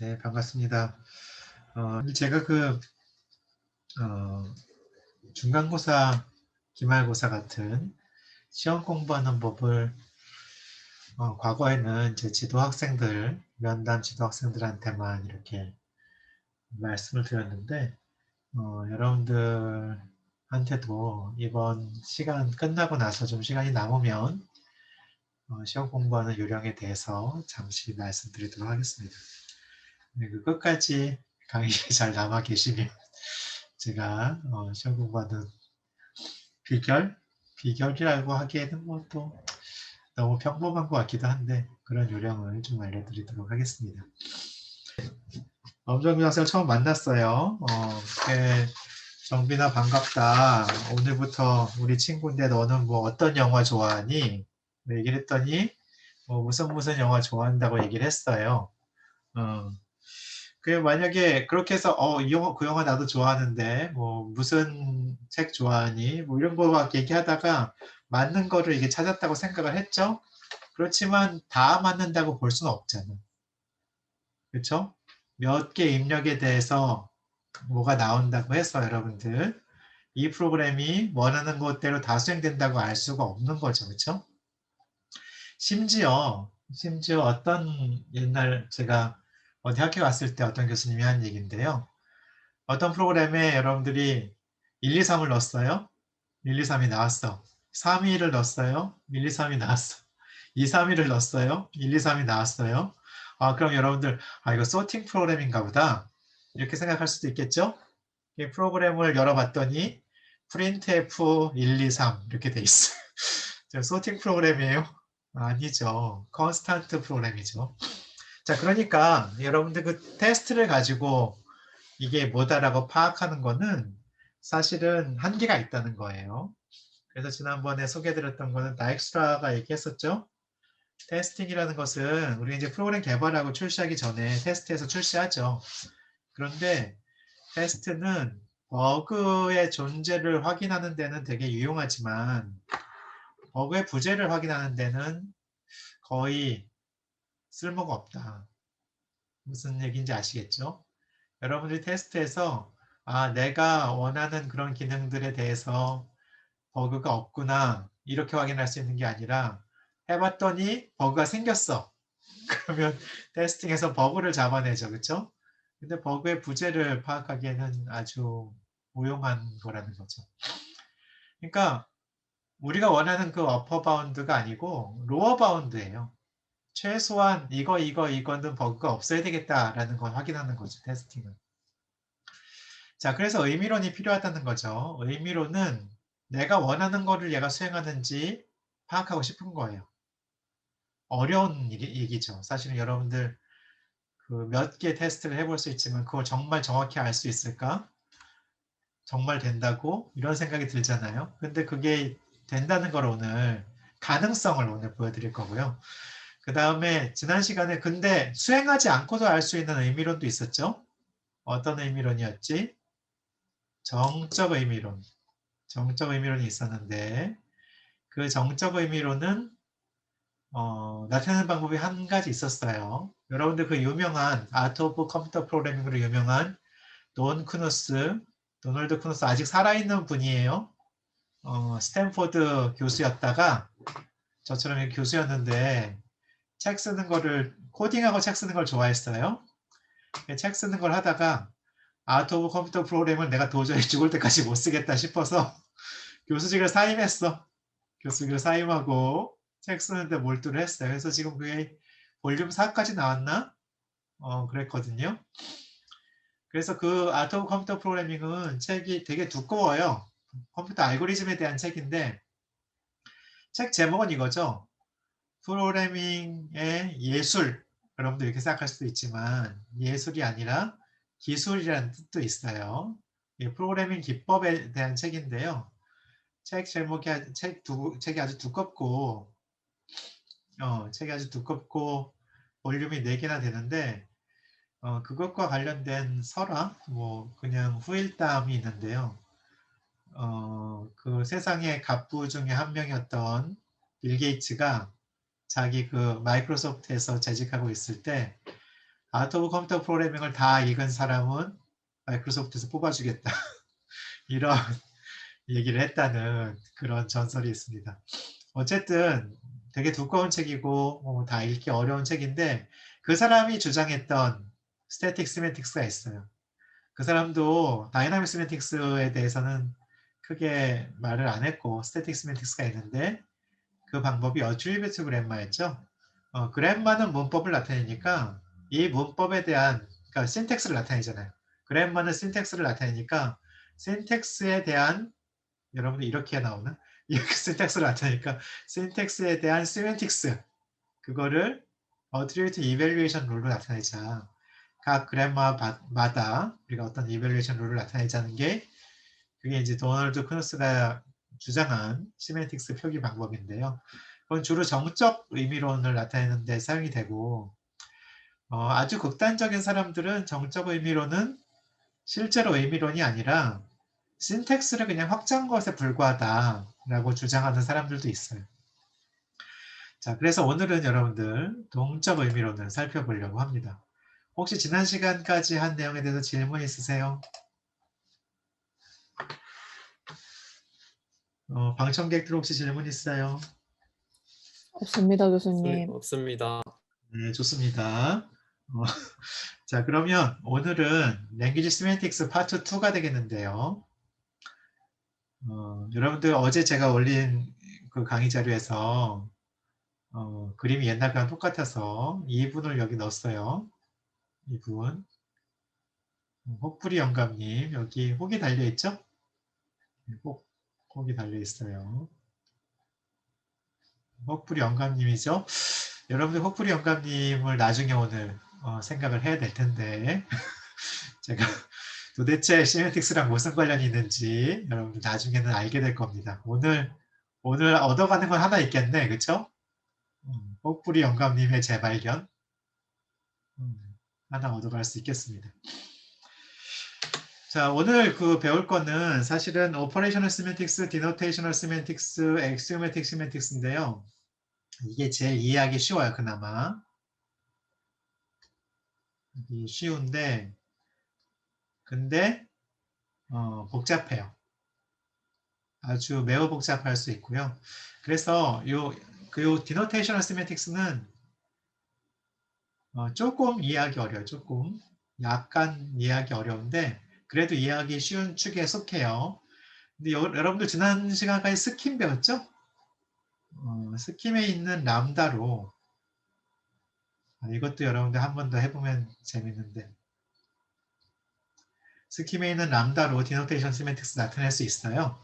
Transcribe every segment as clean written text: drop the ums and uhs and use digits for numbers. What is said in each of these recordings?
네, 반갑습니다. 제가 어, 중간고사, 기말고사 같은 시험 공부하는 법을 과거에는 이제 지도 학생들, 면담 지도 학생들한테만 이렇게 말씀을 드렸는데, 여러분들한테도 이번 시간 끝나고 나서 좀 시간이 남으면 시험 공부하는 요령에 대해서 잠시 말씀드리도록 하겠습니다. 네, 그 끝까지 강의에 잘 남아 계시면 제가 시험 공부하는 비결이라고 하기에는 뭐 또 너무 평범한 것 같기도 한데 그런 요령을 좀 알려드리도록 하겠습니다. 엄정민 학생 처음 만났어요. 정빈아 반갑다. 오늘부터 우리 친구인데 너는 뭐 어떤 영화 좋아하니? 얘기를 했더니 뭐 무슨 영화 좋아한다고 얘기를 했어요. 어, 그 만약에 그렇게 해서 이 영화 그 영화 나도 좋아하는데 뭐 무슨 책 좋아하니 뭐 이런 거 막 얘기하다가 맞는 거를 이게 찾았다고 생각을 했죠. 그렇지만 다 맞는다고 볼 수는 없잖아. 그렇죠? 몇 개 입력에 대해서 뭐가 나온다고 해서 여러분들 이 프로그램이 원하는 것대로 다 수행된다고 알 수가 없는 거죠. 그렇죠? 심지어 어떤 옛날 제가 어디 학교 갔을 때 어떤 교수님이 한 얘기인데요. 어떤 프로그램에 여러분들이 1, 2, 3을 넣었어요. 1, 2, 3이 나왔어. 3, 2를 넣었어요. 1, 2, 3이 나왔어. 2, 3, 2를 넣었어요. 1, 2, 3이 나왔어요. 그럼 여러분들, 이거 소팅 프로그램인가 보다. 이렇게 생각할 수도 있겠죠? 이 프로그램을 열어봤더니, printf 1, 2, 3 이렇게 돼 있어요. 소팅 프로그램이에요? 아니죠. 컨스탄트 프로그램이죠. 자, 그러니까 여러분들 그 테스트를 가지고 이게 뭐다라고 파악하는 거는 사실은 한계가 있다는 거예요. 그래서 지난번에 소개해드렸던 거는 다익스트라가 얘기했었죠. 테스팅이라는 것은 우리가 이제 프로그램 개발하고 출시하기 전에 테스트에서 출시하죠. 그런데 테스트는 버그의 존재를 확인하는 데는 되게 유용하지만 버그의 부재를 확인하는 데는 거의 쓸모가 없다. 무슨 얘기인지 아시겠죠? 여러분들이 테스트에서 내가 원하는 그런 기능들에 대해서 버그가 없구나 이렇게 확인할 수 있는 게 아니라 해봤더니 버그가 생겼어. 그러면 테스팅에서 버그를 잡아내죠. 그렇죠? 근데 버그의 부재를 파악하기에는 아주 무용한 거라는 거죠. 그러니까 우리가 원하는 그 어퍼 바운드가 아니고 로어 바운드예요. 최소한 이거는 버그가 없어야 되겠다라는 걸 확인하는 거죠. 테스팅은. 자, 그래서 의미론이 필요하다는 거죠. 의미론은 내가 원하는 거를 얘가 수행하는지 파악하고 싶은 거예요. 어려운 얘기죠. 사실은 여러분들 그 몇 개 테스트를 해볼 수 있지만 그걸 정말 정확히 알 수 있을까? 정말 된다고? 이런 생각이 들잖아요. 근데 그게 된다는 걸 오늘 가능성을 오늘 보여드릴 거고요. 그 다음에 지난 시간에 근데 수행하지 않고도 알 수 있는 의미론도 있었죠. 어떤 의미론이었지? 정적 의미론. 정적 의미론이 있었는데 그 정적 의미론은 나타내는 방법이 한 가지 있었어요. 여러분들 그 유명한 아트 오브 컴퓨터 프로그래밍으로 유명한 도널드 쿠누스 아직 살아있는 분이에요. 스탠포드 교수였다가 저처럼 교수였는데 책 쓰는 거를 코딩하고 책 쓰는 걸 좋아했어요. 책 쓰는 걸 하다가 아트 오브 컴퓨터 프로그램을 내가 도저히 죽을 때까지 못 쓰겠다 싶어서 교수직을 사임했어. 교수직을 사임하고 책 쓰는데 몰두를 했어요. 그래서 지금 그게 볼륨 4까지 나왔나? 그랬거든요. 그래서 그 아트 오브 컴퓨터 프로그래밍은 책이 되게 두꺼워요. 컴퓨터 알고리즘에 대한 책인데 책 제목은 이거죠. 프로그래밍의 예술. 여러분들 이렇게 생각할 수도 있지만 예술이 아니라 기술이라는 뜻도 있어요. 프로그래밍 기법에 대한 책인데요. 책이 아주 두껍고 책이 아주 두껍고 볼륨이 4개나 되는데 그것과 관련된 설화, 뭐 그냥 후일담이 있는데요. 그 세상의 갑부 중에 한 명이었던 빌 게이츠가 자기 그 마이크로소프트에서 재직하고 있을 때 아트 오브 컴퓨터 프로그래밍을 다 읽은 사람은 마이크로소프트에서 뽑아주겠다. 이런 얘기를 했다는 그런 전설이 있습니다. 어쨌든 되게 두꺼운 책이고 다 읽기 어려운 책인데 그 사람이 주장했던 스태틱 시멘틱스가 있어요. 그 사람도 다이나믹 시멘틱스에 대해서는 크게 말을 안 했고 스태틱 시멘틱스가 있는데 그 방법이 어트리뷰트 그램마였죠. 그램마는 문법을 나타내니까 이 문법에 대한 그러니까 신텍스를 나타내잖아요. 그램마는 신텍스를 나타내니까 신텍스에 대한 여러분들 이렇게 나오나? 이렇게 신텍스를 나타내니까 신텍스에 대한 시멘틱스 그거를 어트리뷰트 이밸류에이션 룰로 나타내자. 각 그램마마다 우리가 어떤 이밸류에이션 룰을 나타내자는 게 그게 이제 도널드 크누스가 주장한 시멘틱스 표기 방법인데요. 그건 주로 정적 의미론을 나타내는 데 사용이 되고 아주 극단적인 사람들은 정적 의미론은 실제로 의미론이 아니라 신텍스를 그냥 확장한 것에 불과하다라고 주장하는 사람들도 있어요. 자, 그래서 오늘은 여러분들 동적 의미론을 살펴보려고 합니다. 혹시 지난 시간까지 한 내용에 대해서 질문 있으세요? 방청객들 혹시 질문 있어요? 없습니다, 교수님. 없습니다. 네, 좋습니다. 자, 그러면 오늘은 랭귀지 시멘틱스 파트 2가 되겠는데요. 여러분들 어제 제가 올린 그 강의 자료에서 그림이 옛날 거랑 똑같아서 2분을 여기 넣었어요. 2분. 혹부리 영감님, 여기 혹이 달려있죠? 혹이 달려있어요. 혹부리 영감님이죠? 여러분들 혹부리 영감님을 나중에 오늘 생각을 해야 될 텐데 제가 도대체 시멘틱스랑 무슨 관련이 있는지 여러분들 나중에는 알게 될 겁니다. 오늘 얻어가는 건 하나 있겠네, 그쵸? 혹부리 영감님의 재발견 하나 얻어갈 수 있겠습니다. 자, 오늘 그 배울 거는 사실은 오퍼레이셔널 시멘틱스, 디노테이셔널 시멘틱스, 엑시오메틱 시멘틱스인데요. 이게 제일 이해하기 쉬워요, 그나마. 쉬운데 근데 복잡해요. 아주 매우 복잡할 수 있고요. 그래서 요 디노테이셔널 시멘틱스는 조금 이해하기 어려워요. 조금 약간 이해하기 어려운데 그래도 이해하기 쉬운 축에 속해요. 근데 여러분들 지난 시간까지 스킴 배웠죠? 스킴에 있는 람다로 이것도 여러분들 한 번 더 해보면 재밌는데 스킴에 있는 람다로 디노테이션 시멘틱스 나타낼 수 있어요.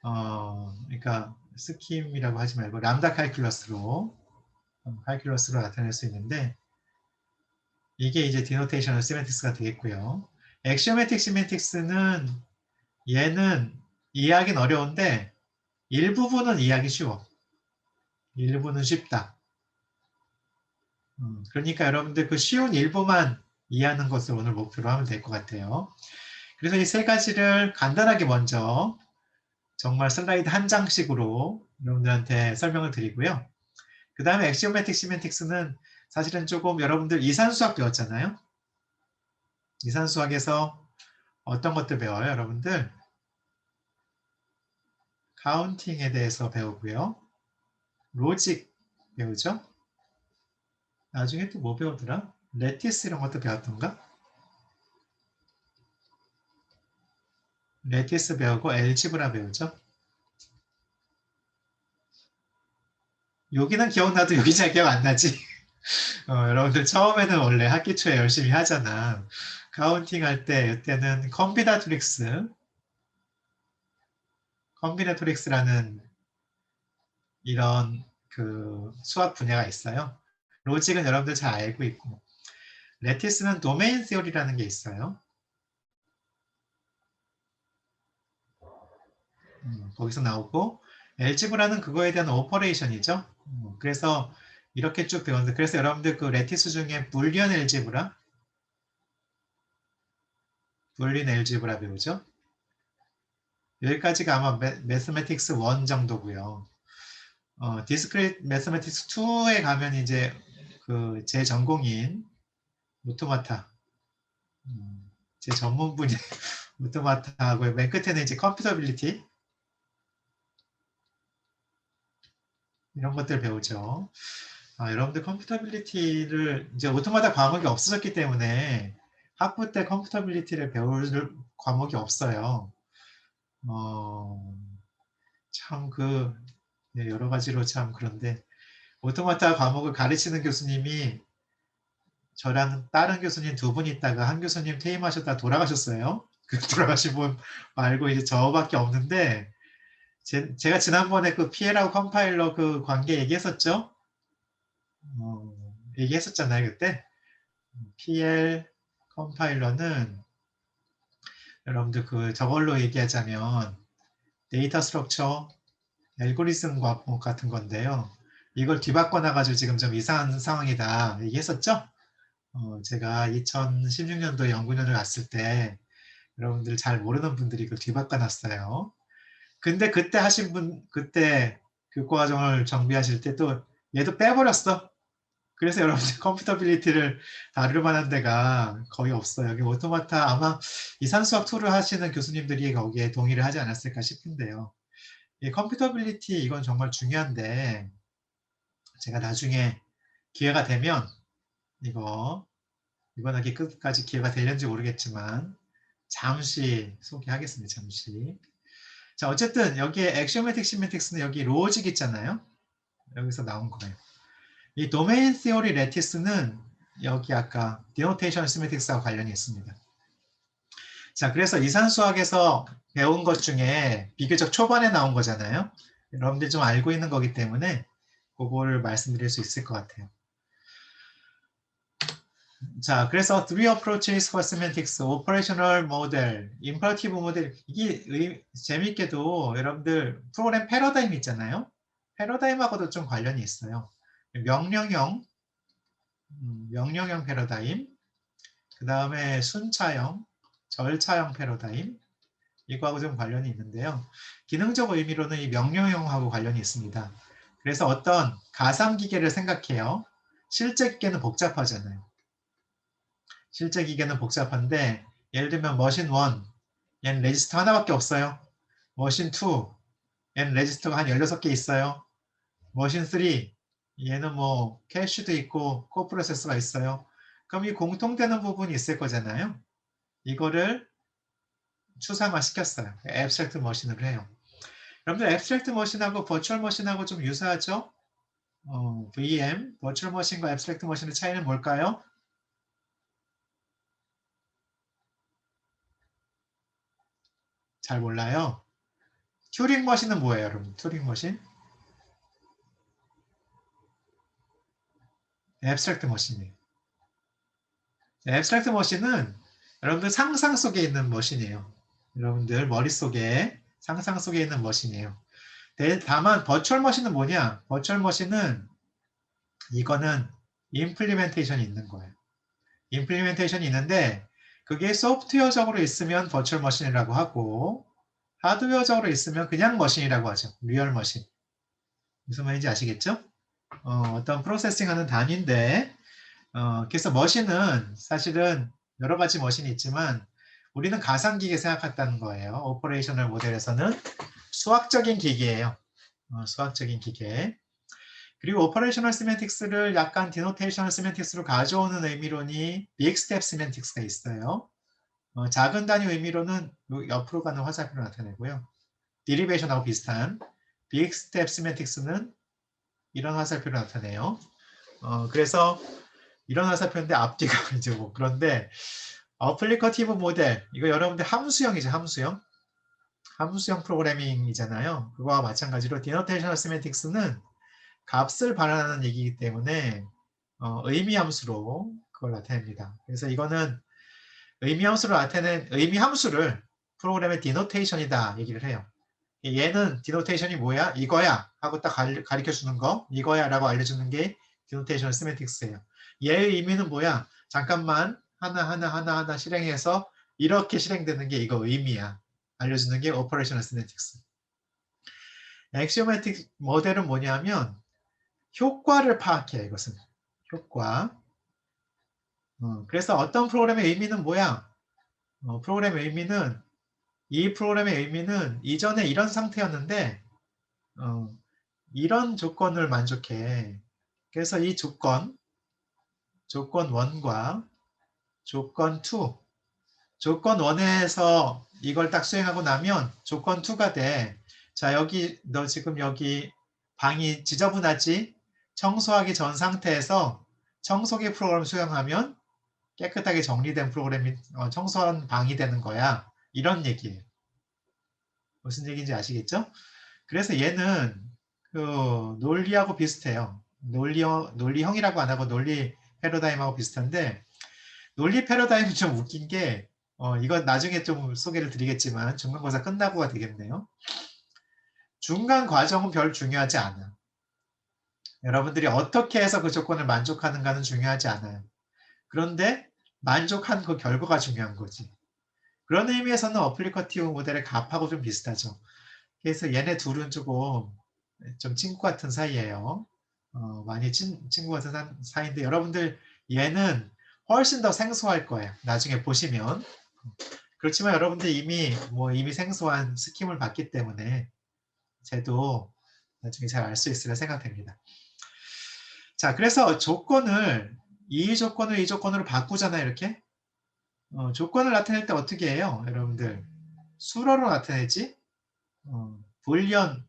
그러니까 스킴이라고 하지 말고 람다 칼큘러스로 나타낼 수 있는데 이게 이제 디노테이셔널 시멘틱스가 되겠고요. 엑시오메틱 시멘틱스는 얘는 이해하기는 어려운데 일부분은 이해하기 쉬워. 일부는 쉽다. 그러니까 여러분들 그 쉬운 일부만 이해하는 것을 오늘 목표로 하면 될 것 같아요. 그래서 이 세 가지를 간단하게 먼저 정말 슬라이드 한 장씩으로 여러분들한테 설명을 드리고요. 그 다음에 엑시오메틱 시멘틱스는 사실은 조금 여러분들 이산수학 배웠잖아요. 이산수학에서 어떤 것들 배워요, 여러분들? 카운팅에 대해서 배우고요. 로직 배우죠. 나중에 또 뭐 배우더라? 레티스 이런 것도 배웠던가? 레티스 배우고 엘지브라 배우죠. 여기는 기억나도 여기 잘 기억 안 나지? 여러분들 처음에는 원래 학기 초에 열심히 하잖아. 카운팅 할 때 이때는 컴비네토릭스라는 이런 그 수학 분야가 있어요. 로직은 여러분들 잘 알고 있고 레티스는 도메인 시어리라는 게 있어요. 거기서 나오고 엘지브라는 그거에 대한 오퍼레이션이죠. 그래서 이렇게 쭉 배웠는데 그래서 여러분들 그 레티스 중에 불리언 엘지브라 배우죠. 여기까지가 아마 매스매틱스 1 정도고요. 디스크릿 매스매틱스 2에 가면 이제 그 제 전공인 오토마타. 제 전문 분야 오토마타하고 맨 끝에는 이제 컴퓨터빌리티 이런 것들 배우죠. 여러분들 컴퓨터빌리티를 이제 오토마타 과목이 없어졌기 때문에 학부 때 컴퓨터빌리티를 배울 과목이 없어요. 참 여러 가지로 참 그런데 오토마타 과목을 가르치는 교수님이 저랑 다른 교수님 두 분 있다가 한 교수님 퇴임하셨다 돌아가셨어요. 그 돌아가신 분 말고 이제 저밖에 없는데 제가 지난번에 그 PL하고 컴파일러 그 관계 얘기했었죠? 얘기했었잖아요, 그때. PL 컴파일러는 여러분들 저걸로 얘기하자면 데이터 스트럭처, 알고리즘 과목 같은 건데요. 이걸 뒤바꿔놔가지고 지금 좀 이상한 상황이다 얘기했었죠? 제가 2016년도 연구년을 갔을 때 여러분들 잘 모르는 분들이 그걸 뒤바꿔놨어요. 근데 그때 하신 분, 그때 교과과정을 정비하실 때 또 얘도 빼버렸어. 그래서 여러분들 컴퓨터빌리티를 다룰 만한 데가 거의 없어요. 여기 오토마타 아마 이산수학 2를 하시는 교수님들이 거기에 동의를 하지 않았을까 싶은데요. 이 컴퓨터빌리티 이건 정말 중요한데 제가 나중에 기회가 되면 이번 학기 끝까지 기회가 되는지 모르겠지만 잠시 소개하겠습니다. 잠시. 자, 어쨌든 여기에 액시오매틱 시멘틱스는 여기 로직 있잖아요. 여기서 나온 거예요. 이 도메인 시어리 레티스는 여기 아까 디노테이션 시멘틱스하고 관련이 있습니다. 자, 그래서 이산수학에서 배운 것 중에 비교적 초반에 나온 거잖아요. 여러분들이 좀 알고 있는 거기 때문에 그거를 말씀드릴 수 있을 것 같아요. 자, 그래서 three approaches for semantics, operational model, imperative model. 이게 재밌게도 여러분들 프로그램 패러다임 있잖아요. 패러다임하고도 좀 관련이 있어요. 명령형 패러다임, 그 다음에 순차형, 절차형 패러다임, 이거하고 좀 관련이 있는데요. 기능적 의미로는 이 명령형하고 관련이 있습니다. 그래서 어떤 가상기계를 생각해요. 실제 기계는 복잡하잖아요. 실제 기계는 복잡한데 예를 들면 머신 1, 얘는 레지스터 하나밖에 없어요. 머신 2, 얘는 레지스터가 한 16개 있어요. 머신 3, 얘는 뭐 캐시도 있고 코프로세서가 있어요. 그럼 이 공통되는 부분이 있을 거잖아요. 이거를 추상화 시켰어요. 앱스트랙트 머신으로 해요. 여러분들 앱스트랙트 머신하고 버추얼 머신하고 좀 유사하죠? VM, 버추얼 머신과 앱스트랙트 머신의 차이는 뭘까요? 잘 몰라요. 튜링 머신은 뭐예요, 여러분? 튜링 머신? 앱스트랙트 머신이에요. 앱스트랙트 머신은 여러분들 상상 속에 있는 머신이에요. 여러분들 머릿속에 상상 속에 있는 머신이에요. 다만 버추얼 머신은 뭐냐? 버추얼 머신은 이거는 임플리멘테이션이 있는 거예요. 임플리멘테이션이 있는데 그게 소프트웨어적으로 있으면 버추얼 머신이라고 하고 하드웨어적으로 있으면 그냥 머신이라고 하죠. 리얼 머신. 무슨 말인지 아시겠죠? 어떤 프로세싱하는 단위인데 그래서 머신은 사실은 여러 가지 머신이 있지만 우리는 가상기계 생각했다는 거예요. 오퍼레이셔널 모델에서는 수학적인 기계예요. 수학적인 기계. 그리고 오퍼레이셔널 시멘틱스를 약간 디노테이셔널 시멘틱스로 가져오는 의미론이 빅스텝 시멘틱스가 있어요. 작은 단위 의미로는 옆으로 가는 화살표를 나타내고요. 디리베이션하고 비슷한 빅스텝 시멘틱스는 이런 화살표를 나타내요. 그래서 이런 화살표인데 앞뒤가 이제 뭐 그런데 어플리커티브 모델 이거 여러분들 함수형이죠. 함수형 프로그래밍이잖아요. 그거와 마찬가지로 디노테이셔널 시멘틱스는 값을 발현하는 얘기이기 때문에 의미 함수로 그걸 나타냅니다. 그래서 이거는 의미 함수를 나타낸 의미 함수를 프로그램의 디노테이션이다 얘기를 해요. 얘는 디노테이션이 뭐야? 이거야 하고 딱 가르쳐 주는 거 이거야 라고 알려주는 게 디노테이션 시멘틱스예요. 얘의 의미는 뭐야? 잠깐만 하나 실행해서 이렇게 실행되는 게 이거 의미야. 알려주는 게 오퍼레이셔널 시멘틱스. 액시오매틱 모델은 뭐냐면 효과를 파악해요. 이것은 효과. 그래서 어떤 프로그램의 의미는 뭐야? 프로그램의 의미는 이 프로그램의 의미는 이전에 이런 상태였는데 이런 조건을 만족해. 그래서 이 조건 1과 조건 2, 조건 1에서 이걸 딱 수행하고 나면 조건 2가 돼. 자, 여기 너 지금 여기 방이 지저분하지? 청소하기 전 상태에서 청소기 프로그램 수행하면 깨끗하게 정리된 프로그램이 청소한 방이 되는 거야. 이런 얘기예요. 무슨 얘기인지 아시겠죠? 그래서 얘는 그 논리하고 비슷해요. 논리형이라고 안 하고 논리 패러다임하고 비슷한데, 논리 패러다임은 좀 웃긴 게 이건 나중에 좀 소개를 드리겠지만 중간고사 끝나고가 되겠네요. 중간 과정은 별 중요하지 않아. 여러분들이 어떻게 해서 그 조건을 만족하는가는 중요하지 않아요. 그런데 만족한 그 결과가 중요한 거지. 그런 의미에서는 어플리커티브 모델의 값하고 좀 비슷하죠. 그래서 얘네 둘은 조금 좀 친구 같은 사이예요. 많이 친구 같은 사이인데 여러분들 얘는 훨씬 더 생소할 거예요. 나중에 보시면. 그렇지만 여러분들 이미 생소한 스킴을 봤기 때문에 쟤도 나중에 잘 알 수 있으리라 생각됩니다. 자, 그래서 이 조건으로 바꾸잖아요, 이렇게. 조건을 나타낼 때 어떻게 해요, 여러분들? 수로로 나타내지? 불리언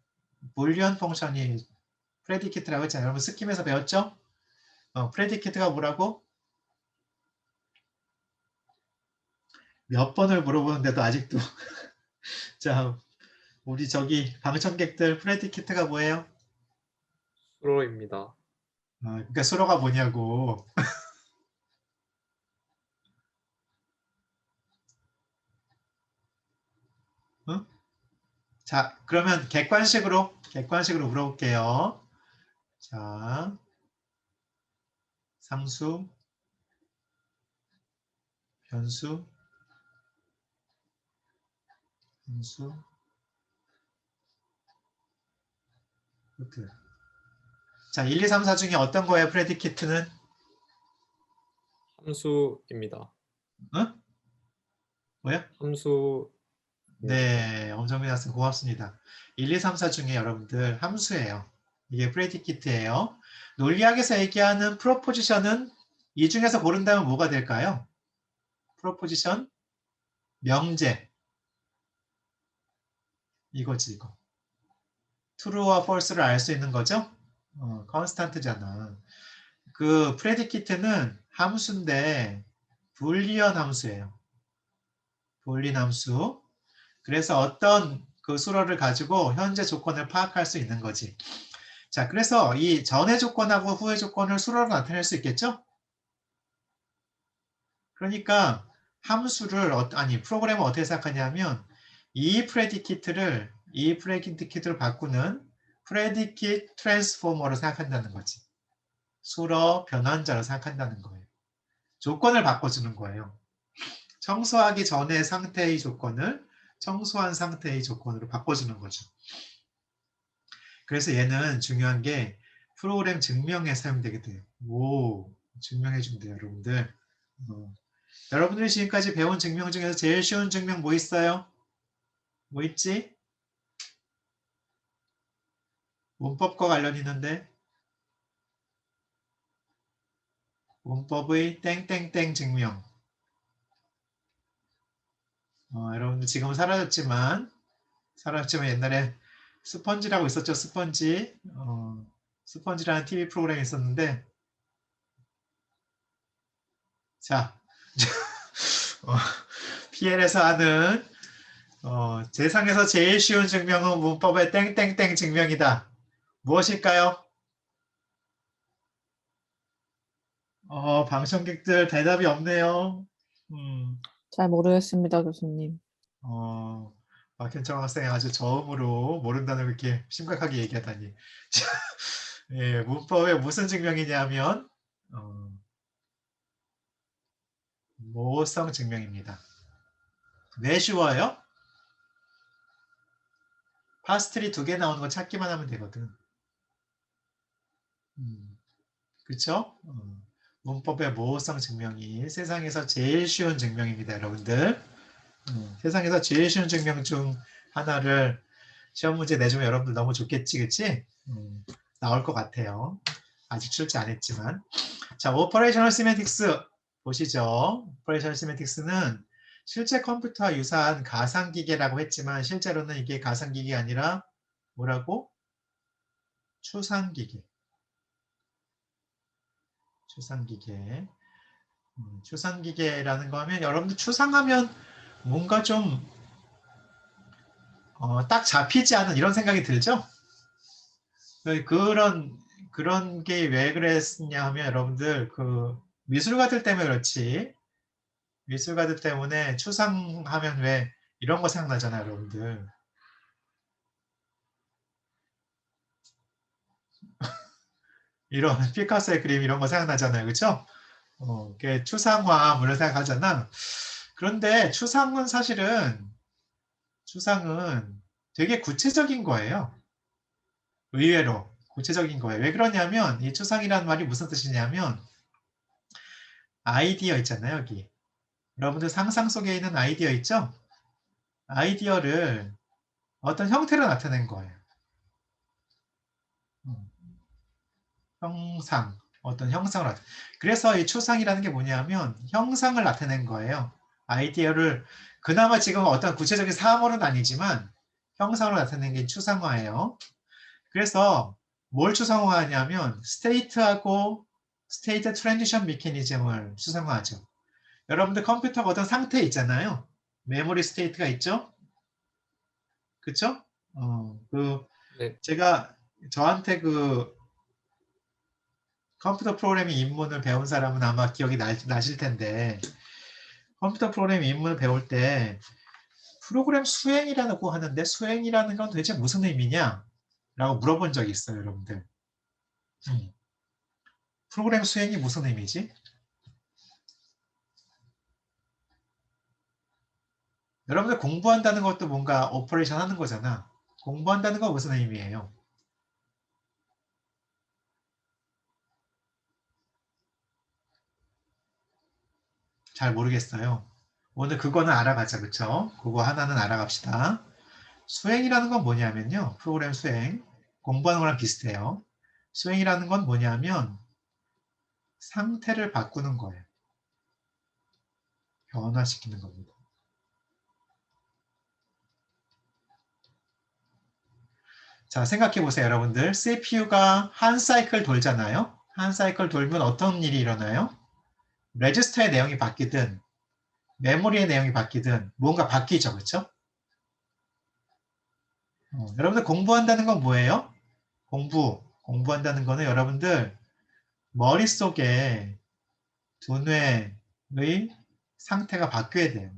펑션이 프레디케이트라고 했잖아요. 여러분 스킴에서 배웠죠? 프레디케이트가 뭐라고? 몇 번을 물어보는데도 아직도 자, 우리 저기 방청객들 프레디케이트가 뭐예요? 수로입니다. 그러니까 수로가 뭐냐고. 어? 자, 그러면 객관식으로 물어볼게요. 자, 상수, 변수, 함수, 루트. 자, 1, 2, 3, 4 중에 어떤 거예요, 프레디케이트는? 함수입니다. 어? 뭐야? 함수. 네, 엄정민 학생 고맙습니다. 1, 2, 3, 4 중에 여러분들 함수예요. 이게 프레디키트예요. 논리학에서 얘기하는 프로포지션은 이 중에서 고른다면 뭐가 될까요? 프로포지션, 명제. 이거지, 이거. true와 false를 알 수 있는 거죠? 컨스탄트잖아. 그 프레디키트는 함수인데 불리언 함수예요. 불린 함수. 그래서 어떤 그 수로를 가지고 현재 조건을 파악할 수 있는 거지. 자, 그래서 이 전의 조건하고 후의 조건을 수로로 나타낼 수 있겠죠? 그러니까 프로그램을 어떻게 생각하냐면 이 프레디키트를 바꾸는 프레디킷 트랜스포머로 생각한다는 거지. 수로 변환자로 생각한다는 거예요. 조건을 바꿔주는 거예요. 청소하기 전의 상태의 조건을 청소한 상태의 조건으로 바꿔주는 거죠. 그래서 얘는 중요한 게 프로그램 증명에 사용되게 돼요. 오, 증명해 준대요, 여러분들. 여러분들이 지금까지 배운 증명 중에서 제일 쉬운 증명 뭐 있어요? 뭐 있지? 문법과 관련 있는데 문법의 땡땡땡 증명. 여러분들 지금은 사라졌지만 옛날에 스펀지라고 있었죠. 스펀지. 스펀지라는 TV 프로그램이 있었는데 자 PL에서 하는 세상에서 제일 쉬운 증명은 문법의 땡땡땡 증명이다. 무엇일까요? 방청객들 대답이 없네요. 잘 모르겠습니다, 교수님. 박현정 학생이 아주 저음으로 모른다는 걸 이렇게 심각하게 얘기하다니. 예, 문법의 무슨 증명이냐면 모성 증명입니다. 왜 쉬워요? 파스트리 2개 나오는 거 찾기만 하면 되거든. 그쵸? 문법의 모호성 증명이 세상에서 제일 쉬운 증명입니다, 여러분들. 세상에서 제일 쉬운 증명 중 하나를 시험 문제 내주면 여러분들 너무 좋겠지, 그치? 나올 것 같아요. 아직 출제 안 했지만. 자, 오퍼레이셔널 시메틱스 보시죠. 오퍼레이셔널 시메틱스는 실제 컴퓨터와 유사한 가상기계라고 했지만 실제로는 이게 가상기계가 아니라 뭐라고? 추상기계. 추상기계. 추상기계라는 거 하면 여러분들 추상하면 뭔가 좀 딱 잡히지 않은 이런 생각이 들죠? 그런 게 왜 그랬냐 하면 여러분들 그 미술가들 때문에 그렇지. 미술가들 때문에 추상하면 왜 이런 거 생각나잖아요, 여러분들. 이런 피카소의 그림 이런 거 생각나잖아요, 그렇죠? 이게 추상화물을 생각하잖아. 그런데 추상은 되게 구체적인 거예요. 의외로 구체적인 거예요. 왜 그러냐면 이 추상이라는 말이 무슨 뜻이냐면 아이디어 있잖아요, 여기. 여러분들 상상 속에 있는 아이디어 있죠? 아이디어를 어떤 형태로 나타낸 거예요. 어떤 형상을 그래서 이 추상이라는 게 뭐냐면 형상을 나타낸 거예요. 아이디어를 그나마 지금 어떤 구체적인 사물은 아니지만 형상으로 나타낸 게 추상화예요. 그래서 뭘 추상화하냐면 스테이트하고 스테이트 트랜지션 메커니즘을 추상화하죠. 여러분들 컴퓨터가 어떤 상태 있잖아요. 메모리 스테이트가 있죠. 그쵸? 네. 제가 저한테 그 컴퓨터 프로그래밍 입문을 배운 사람은 아마 기억이 나실 텐데 컴퓨터 프로그래밍 입문을 배울 때 프로그램 수행이라고 하는데 수행이라는 건 도대체 무슨 의미냐? 라고 물어본 적이 있어요, 여러분들. 프로그램 수행이 무슨 의미지? 여러분들 공부한다는 것도 뭔가 오퍼레이션 하는 거잖아. 공부한다는 건 무슨 의미예요? 잘 모르겠어요. 오늘 그거는 알아가자, 그쵸? 그거 하나는 알아갑시다. 수행이라는 건 뭐냐면요. 프로그램 수행. 공부하는 거랑 비슷해요. 수행이라는 건 뭐냐면 상태를 바꾸는 거예요. 변화시키는 겁니다. 자, 생각해 보세요, 여러분들. CPU가 한 사이클 돌잖아요. 한 사이클 돌면 어떤 일이 일어나요? 레지스터의 내용이 바뀌든 메모리의 내용이 바뀌든 뭔가 바뀌죠, 그렇죠? 여러분들 공부한다는 건 뭐예요? 공부한다는 거는 여러분들 머릿속에 두뇌의 상태가 바뀌어야 돼요.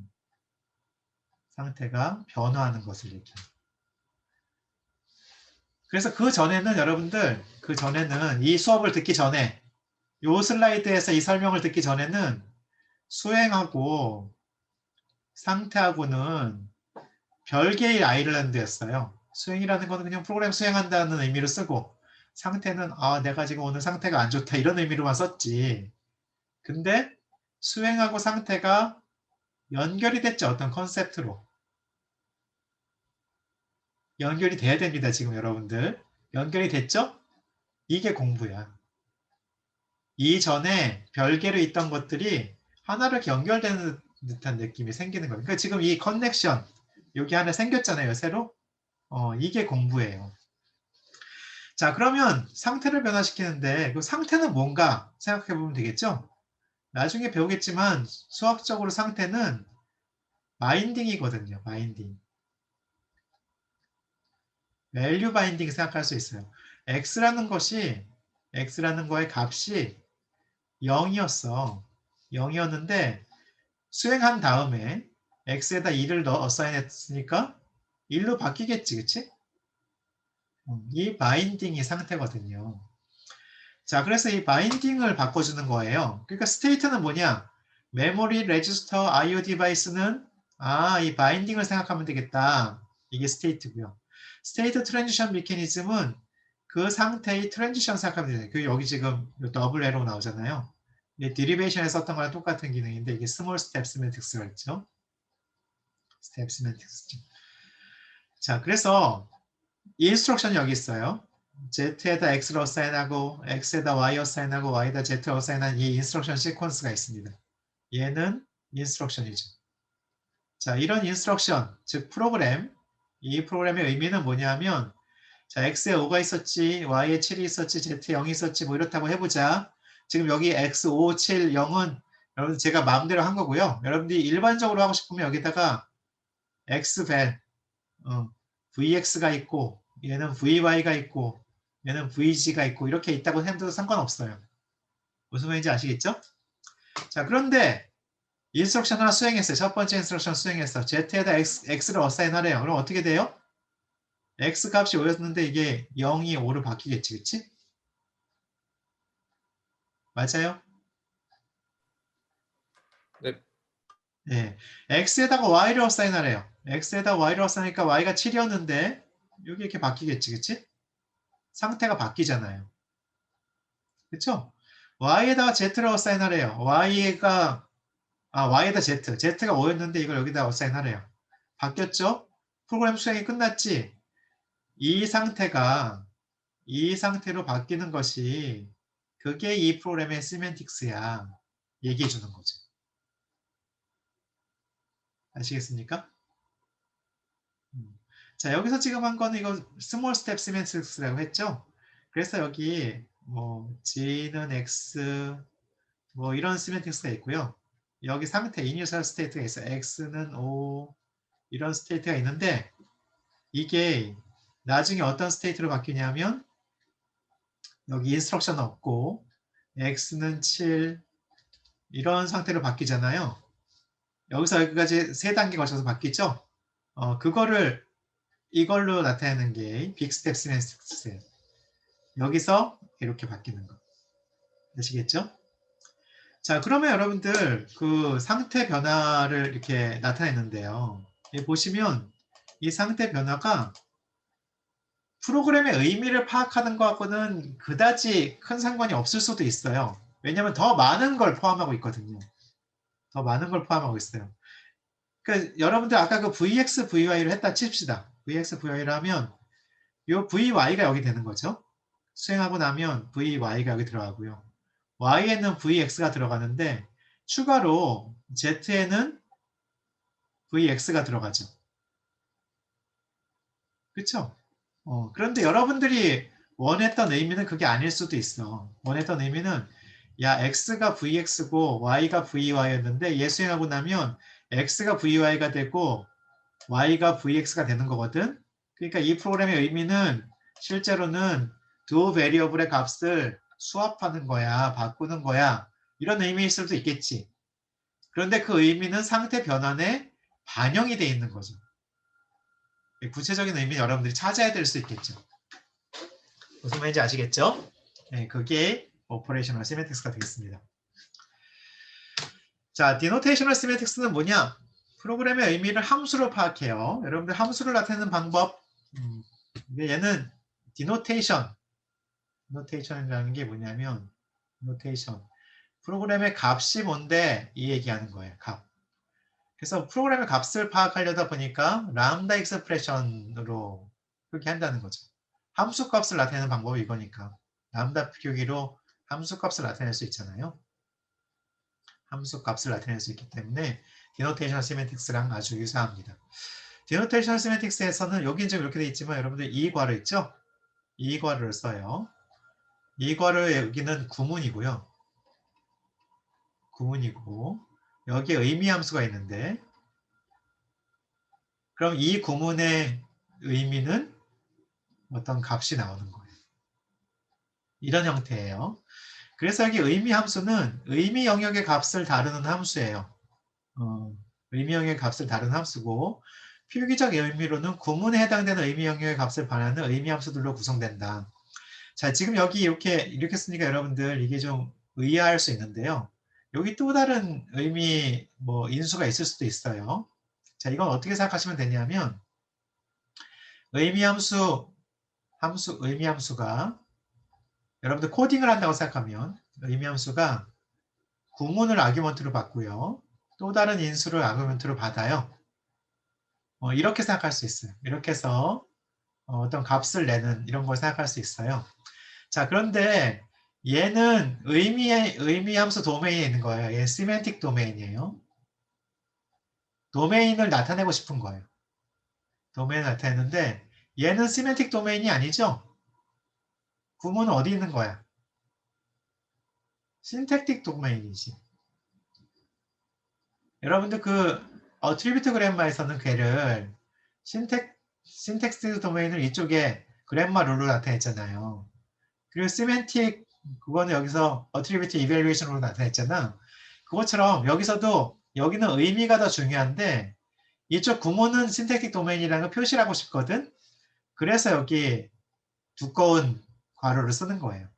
상태가 변화하는 것을 얘기해요. 그래서 그 전에는 여러분들 이 수업을 듣기 전에 이 슬라이드에서 이 설명을 듣기 전에는 수행하고 상태하고는 별개의 아일랜드였어요. 수행이라는 거는 그냥 프로그램 수행한다는 의미로 쓰고 상태는 내가 지금 오늘 상태가 안 좋다 이런 의미로만 썼지. 근데 수행하고 상태가 연결이 됐죠. 어떤 컨셉트로. 연결이 돼야 됩니다. 지금 여러분들. 연결이 됐죠? 이게 공부야. 이전에 별개로 있던 것들이 하나로 이렇게 연결되는 듯한 느낌이 생기는 거예요. 그러니까 지금 이 커넥션 여기 하나 생겼잖아요. 새로. 이게 공부예요. 자, 그러면 상태를 변화시키는데 그 상태는 뭔가 생각해 보면 되겠죠? 나중에 배우겠지만 수학적으로 상태는 바인딩이거든요. 바인딩. 밸류 바인딩 생각할 수 있어요. x라는 거의 값이 0이었어. 0이었는데 수행한 다음에 x에다 2를 어사인했으니까 1로 바뀌겠지, 그치? 이 바인딩이 상태거든요. 자, 그래서 이 바인딩을 바꿔주는 거예요. 그러니까 스테이트는 뭐냐? 메모리, 레지스터, IO 디바이스는 이 바인딩을 생각하면 되겠다. 이게 스테이트고요. 스테이트 트랜지션 메커니즘은 그 상태의 트랜지션 생각하면 돼요. 여기 지금 더블 에로 나오잖아요. 데리베이션에 썼던 거랑 똑같은 기능인데 이게 스몰 스텝 시멘틱스가 있죠. 스텝 시멘틱스. 자, 그래서 이 인스트럭션이 여기 있어요. Z에다 X를 어사인하고 X에다 Y 어사인하고 Y에다 Z 어사인한 이 인스트럭션 시퀀스가 있습니다. 얘는 인스트럭션이죠. 자, 이런 인스트럭션, 즉 프로그램, 이 프로그램의 의미는 뭐냐면 자, X에 5가 있었지, Y에 7이 있었지, Z에 0이 있었지, 뭐 이렇다고 해보자. 지금 여기 X, 5, 7, 0은 여러분 제가 마음대로 한 거고요. 여러분들이 일반적으로 하고 싶으면 여기다가 X벨, VX가 있고, 얘는 VY가 있고, 얘는 VG가 있고, 이렇게 있다고 해도 상관없어요. 무슨 말인지 아시겠죠? 자, 그런데 인스트럭션 하나 수행했어요. 첫 번째 인스트럭션 수행했어. Z에다 X를 어사인 하래요. 그럼 어떻게 돼요? X 값이 5였는데 이게 0이 5로 바뀌겠지, 그치? 맞아요? 네. 네. X에다가 Y를 어사인 하래요. X에다 Y를 어사인하니까 Y가 7이었는데 여기 이렇게 바뀌겠지, 그치? 상태가 바뀌잖아요. 그쵸? Y에다가 Z를 어사인 하래요. Y에다 Z. Z가 5였는데 이걸 여기다 어사인 하래요. 바뀌었죠? 프로그램 수행이 끝났지? 이 상태로 바뀌는 것이 그게 이 프로그램의 시멘틱스야. 얘기해 주는 거죠. 아시겠습니까? 자, 여기서 지금 한 거는 이거 스몰 스텝 시멘틱스라고 했죠? 그래서 여기 뭐 G는 X 뭐 이런 시멘틱스가 있고요. 여기 상태 이니셜 스테이트가 있어요. X는 O 이런 스테이트가 있는데 이게 나중에 어떤 스테이트로 바뀌냐면 여기 인스트럭션 없고 X는 7 이런 상태로 바뀌잖아요. 여기서 여기까지 세 단계 거쳐서 바뀌죠? 그거를 이걸로 나타내는 게 빅스텝 시멘틱스예요. 여기서 이렇게 바뀌는 거. 아시겠죠? 자, 그러면 여러분들 그 상태 변화를 이렇게 나타내는데요. 여기 보시면 이 상태 변화가 프로그램의 의미를 파악하는 것하고는 그다지 큰 상관이 없을 수도 있어요. 왜냐하면 더 많은 걸 포함하고 있거든요. 더 많은 걸 포함하고 있어요. 그러니까 여러분들 아까 그 VX, VY를 했다 칩시다. VX, VY를 하면 이 VY가 여기 되는 거죠. 수행하고 나면 VY가 여기 들어가고요. Y에는 VX가 들어가는데 추가로 Z에는 VX가 들어가죠. 그렇죠? 그런데 여러분들이 원했던 의미는 그게 아닐 수도 있어. 원했던 의미는 야 X가 VX고 Y가 VY였는데 얘 수행하고 나면 X가 VY가 되고 Y가 VX가 되는 거거든. 그러니까 이 프로그램의 의미는 실제로는 두 베리어블의 값을 수합하는 거야, 바꾸는 거야. 이런 의미일 수도 있겠지. 그런데 그 의미는 상태 변환에 반영이 돼 있는 거죠. 구체적인 의미는 여러분들이 찾아야 될 수 있겠죠. 무슨 말인지 아시겠죠? 네, 그게 오퍼레이셔널 시멘틱스가 되겠습니다. 자, 디노테이셔널 시멘틱스는 뭐냐? 프로그램의 의미를 함수로 파악해요. 여러분들 함수를 나타내는 방법. 얘는 디노테이션이라는 게 뭐냐면 디노테이션. 프로그램의 값이 뭔데 이 얘기하는 거예요. 값. 그래서 프로그램의 값을 파악하려다 보니까 람다 익스프레션으로 그렇게 한다는 거죠. 함수 값을 나타내는 방법이 이거니까. 람다 표기로 함수 값을 나타낼 수 있잖아요. 함수 값을 나타낼 수 있기 때문에 디노테이션 시멘틱스랑 아주 유사합니다. 디노테이션 시멘틱스에서는 여기는 지금 이렇게 돼 있지만 여러분들 이 괄호 있죠? 이 괄호를 써요. 이 괄호의 여기는 구문이고요. 구문이고 여기에 의미 함수가 있는데 그럼 이 구문의 의미는 어떤 값이 나오는 거예요. 이런 형태예요. 그래서 여기 의미 함수는 의미 영역의 값을 다루는 함수예요. 의미 영역의 값을 다루는 함수고 표기적 의미로는 구문에 해당되는 의미 영역의 값을 반하는 의미 함수들로 구성된다. 자, 지금 여기 이렇게 쓰니까 여러분들 이게 좀 의아할 수 있는데요. 여기 또 다른 의미 인수가 있을 수도 있어요. 자, 이건 어떻게 생각하시면 되냐면 의미 함수가 여러분들 코딩을 한다고 생각하면 의미 함수가 구문을 아규먼트로 받고요. 또 다른 인수를 아규먼트로 받아요. 이렇게 생각할 수 있어요. 이렇게 해서 어떤 값을 내는 이런 걸 생각할 수 있어요. 자, 그런데 얘는 의미 함수 도메인에 있는 거예요. 얘는 시멘틱 도메인이에요. 도메인을 나타내고 싶은 거예요. 도메인을 나타내는데 얘는 시멘틱 도메인이 아니죠? 구문은 어디 있는 거야? 신택틱 도메인이지. 여러분들 그 어트리뷰트 그램마에서는 걔를 신텍스 도메인을 이쪽에 그램마 룰로 나타냈잖아요. 그리고 시멘틱 그거는 여기서 어트리뷰트 이밸루에이션으로 나타냈잖아. 그것처럼 여기서도 여기는 의미가 더 중요한데 이쪽 구문은 신택틱 도메인이라는 걸 표시를 하고 싶거든. 그래서 여기 두꺼운 괄호를 쓰는 거예요.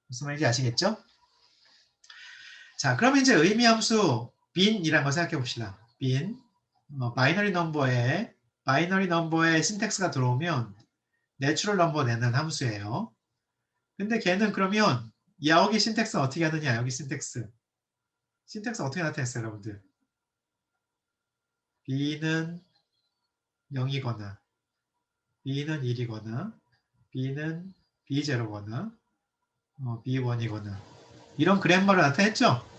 무슨 말인지 아시겠죠? 자, 그러면 이제 의미 함수 bin이라는 걸 생각해 봅시다. bin 바이너리 넘버에 신텍스가 들어오면 내추럴 넘버 내는 함수예요. 근데 걔는 그러면 여기 신텍스는 어떻게 하느냐? 여기 신텍스 어떻게 나타냈어요, 여러분들? b는 0이거나 b는 1이거나 b는 b0거나 b1이거나 이런 그램마를 나타냈죠?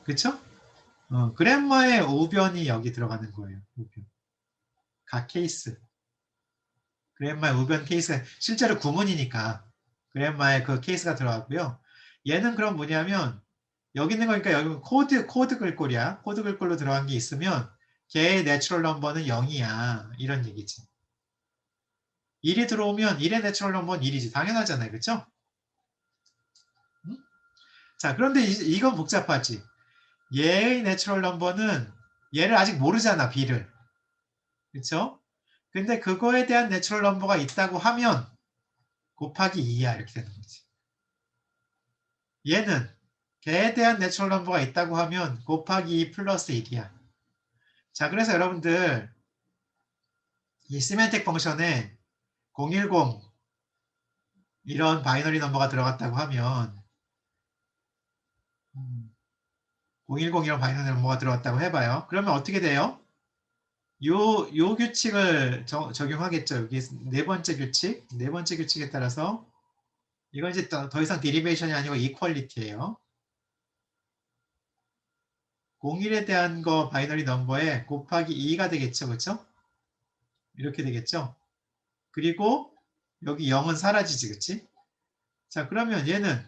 그쵸? 그램마의 우변이 여기 들어가는 거예요. 우변. 각 케이스. 그램마의 우변 케이스가 실제로 구문이니까 그램마의 그 케이스가 들어가고요. 얘는 그럼 뭐냐면 여기 있는 거니까 여기 코드 글꼴이야. 코드 글꼴로 들어간 게 있으면 걔의 내추럴 넘버는 0이야. 이런 얘기지. 1이 들어오면 1의 내추럴 넘버는 1이지. 당연하잖아요. 그쵸? 응? 자, 그런데 이건 복잡하지. 얘의 내추럴 넘버는 얘를 아직 모르잖아. b를. 그쵸? 근데 그거에 대한 내추럴 넘버가 있다고 하면 곱하기 2야. 이렇게 되는 거지. 얘는 걔에 대한 내추럴 넘버가 있다고 하면 곱하기 2 플러스 1이야. 자, 그래서 여러분들 이 시멘틱 펑션에 010 이런 바이너리 넘버가 들어갔다고 하면 010 이런 바이너리 넘버가 들어갔다고 해봐요. 그러면 어떻게 돼요? 요 규칙을 적용하겠죠. 여기 네 번째 규칙에 따라서 이건 이제 더 이상 데리베이션이 아니고 이퀄리티예요. 01에 대한 거 바이너리 넘버에 곱하기 2가 되겠죠. 그렇죠? 이렇게 되겠죠. 그리고 여기 0은 사라지지. 그치? 자, 그러면 얘는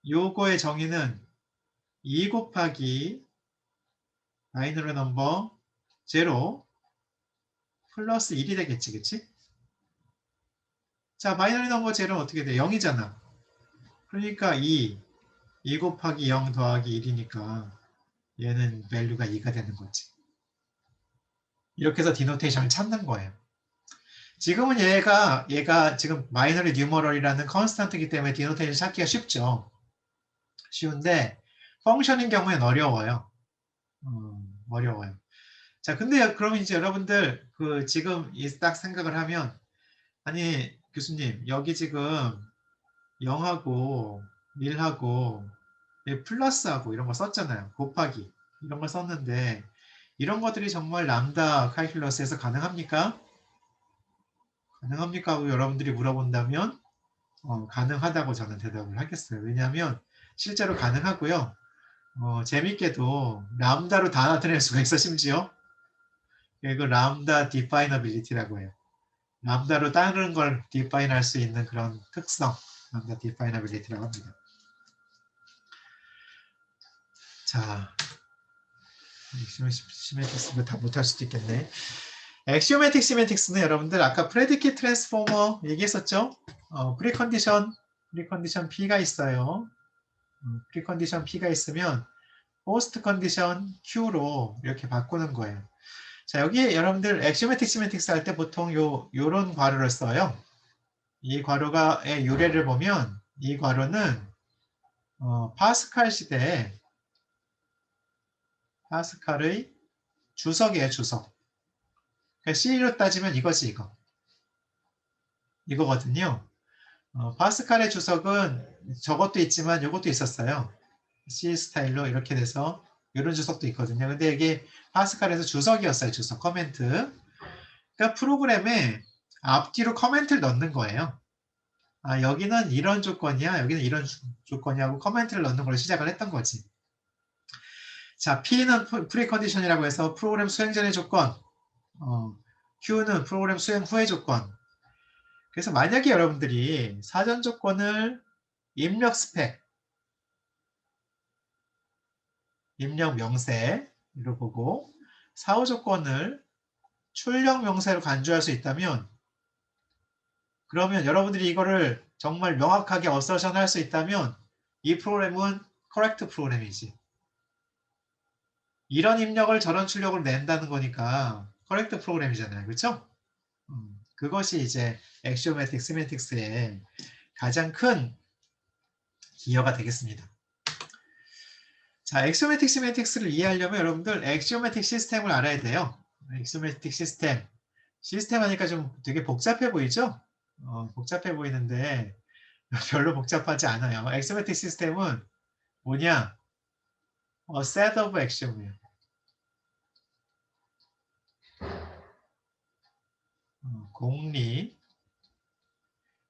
요거의 정의는 2 곱하기 바이너리 넘버 0 플러스 1이 되겠지. 그치? 자, 바이너리 넘버 0는 어떻게 돼? 0이잖아. 그러니까 2 곱하기 0 더하기 1이니까 얘는 밸류가 2가 되는 거지. 이렇게 해서 디노테이션을 찾는 거예요. 지금은 얘가 지금 마이너리 뉴머럴이라는 컨스턴트이기 때문에 디노테이션 찾기가 쉽죠. 쉬운데 펑션인 경우에는 어려워요. 어려워요. 자, 근데 그러면 이제 여러분들 그 지금 딱 생각을 하면 아니 교수님 여기 지금 0하고 1하고 플러스하고 이런 거 썼잖아요. 곱하기 이런 걸 썼는데 이런 것들이 정말 람다 칼큘러스에서 가능합니까? 가능합니까? 하고 여러분들이 물어본다면 가능하다고 저는 대답을 하겠어요. 왜냐하면 실제로 가능하고요. 재밌게도 람다로 다 나타낼 수가 있어. 심지어 이거 람다 디파이너빌리티라고 해요. 람다로 다른 걸 디파인 할 수 있는 그런 특성 람다 디파이너빌리티라고 합니다. 자, 시메틱스 다 못할 수도 있겠네. 엑시오매틱 시메틱스는 여러분들 아까 프레디킷 트랜스포머 얘기했었죠? 프리컨디션 P가 있어요. 프리컨디션 P가 있으면 포스트 컨디션 Q로 이렇게 바꾸는 거예요. 자, 여기 여러분들 엑시오매틱 시메틱스 할 때 보통 요런 괄호를 써요. 이 괄호의 유래를 보면 이 괄호는 파스칼 시대에 파스칼의 주석이에요. 주석. 그러니까 C로 따지면 이거지 이거거든요. 파스칼의 주석은 저것도 있지만 이것도 있었어요. C 스타일로 이렇게 돼서 이런 주석도 있거든요. 근데 이게 파스칼에서 주석이었어요. 주석, 커멘트. 그러니까 프로그램에 앞뒤로 커멘트를 넣는 거예요. 아, 여기는 이런 조건이야. 여기는 이런 조건이야 하고 커멘트를 넣는 걸로 시작을 했던 거지. 자, P는 프리컨디션이라고 해서 프로그램 수행 전의 조건, Q는 프로그램 수행 후의 조건. 그래서 만약에 여러분들이 사전 조건을 입력 스펙, 입력 명세로 보고 사후 조건을 출력 명세로 간주할 수 있다면, 그러면 여러분들이 이거를 정말 명확하게 어서션 할 수 있다면 이 프로그램은 correct 프로그램이지. 이런 입력을 저런 출력을 낸다는 거니까 correct 프로그램이잖아요. 그렇죠? 그것이 이제 Axiomatic Semantics의 가장 큰 기여가 되겠습니다. 자, Axiomatic Semantics를 이해하려면 여러분들 Axiomatic 시스템을 알아야 돼요. Axiomatic 시스템. 시스템 하니까 좀 되게 복잡해 보이죠? 복잡해 보이는데 별로 복잡하지 않아요. Axiomatic 시스템은 뭐냐? A set of axiom이에요. 공리.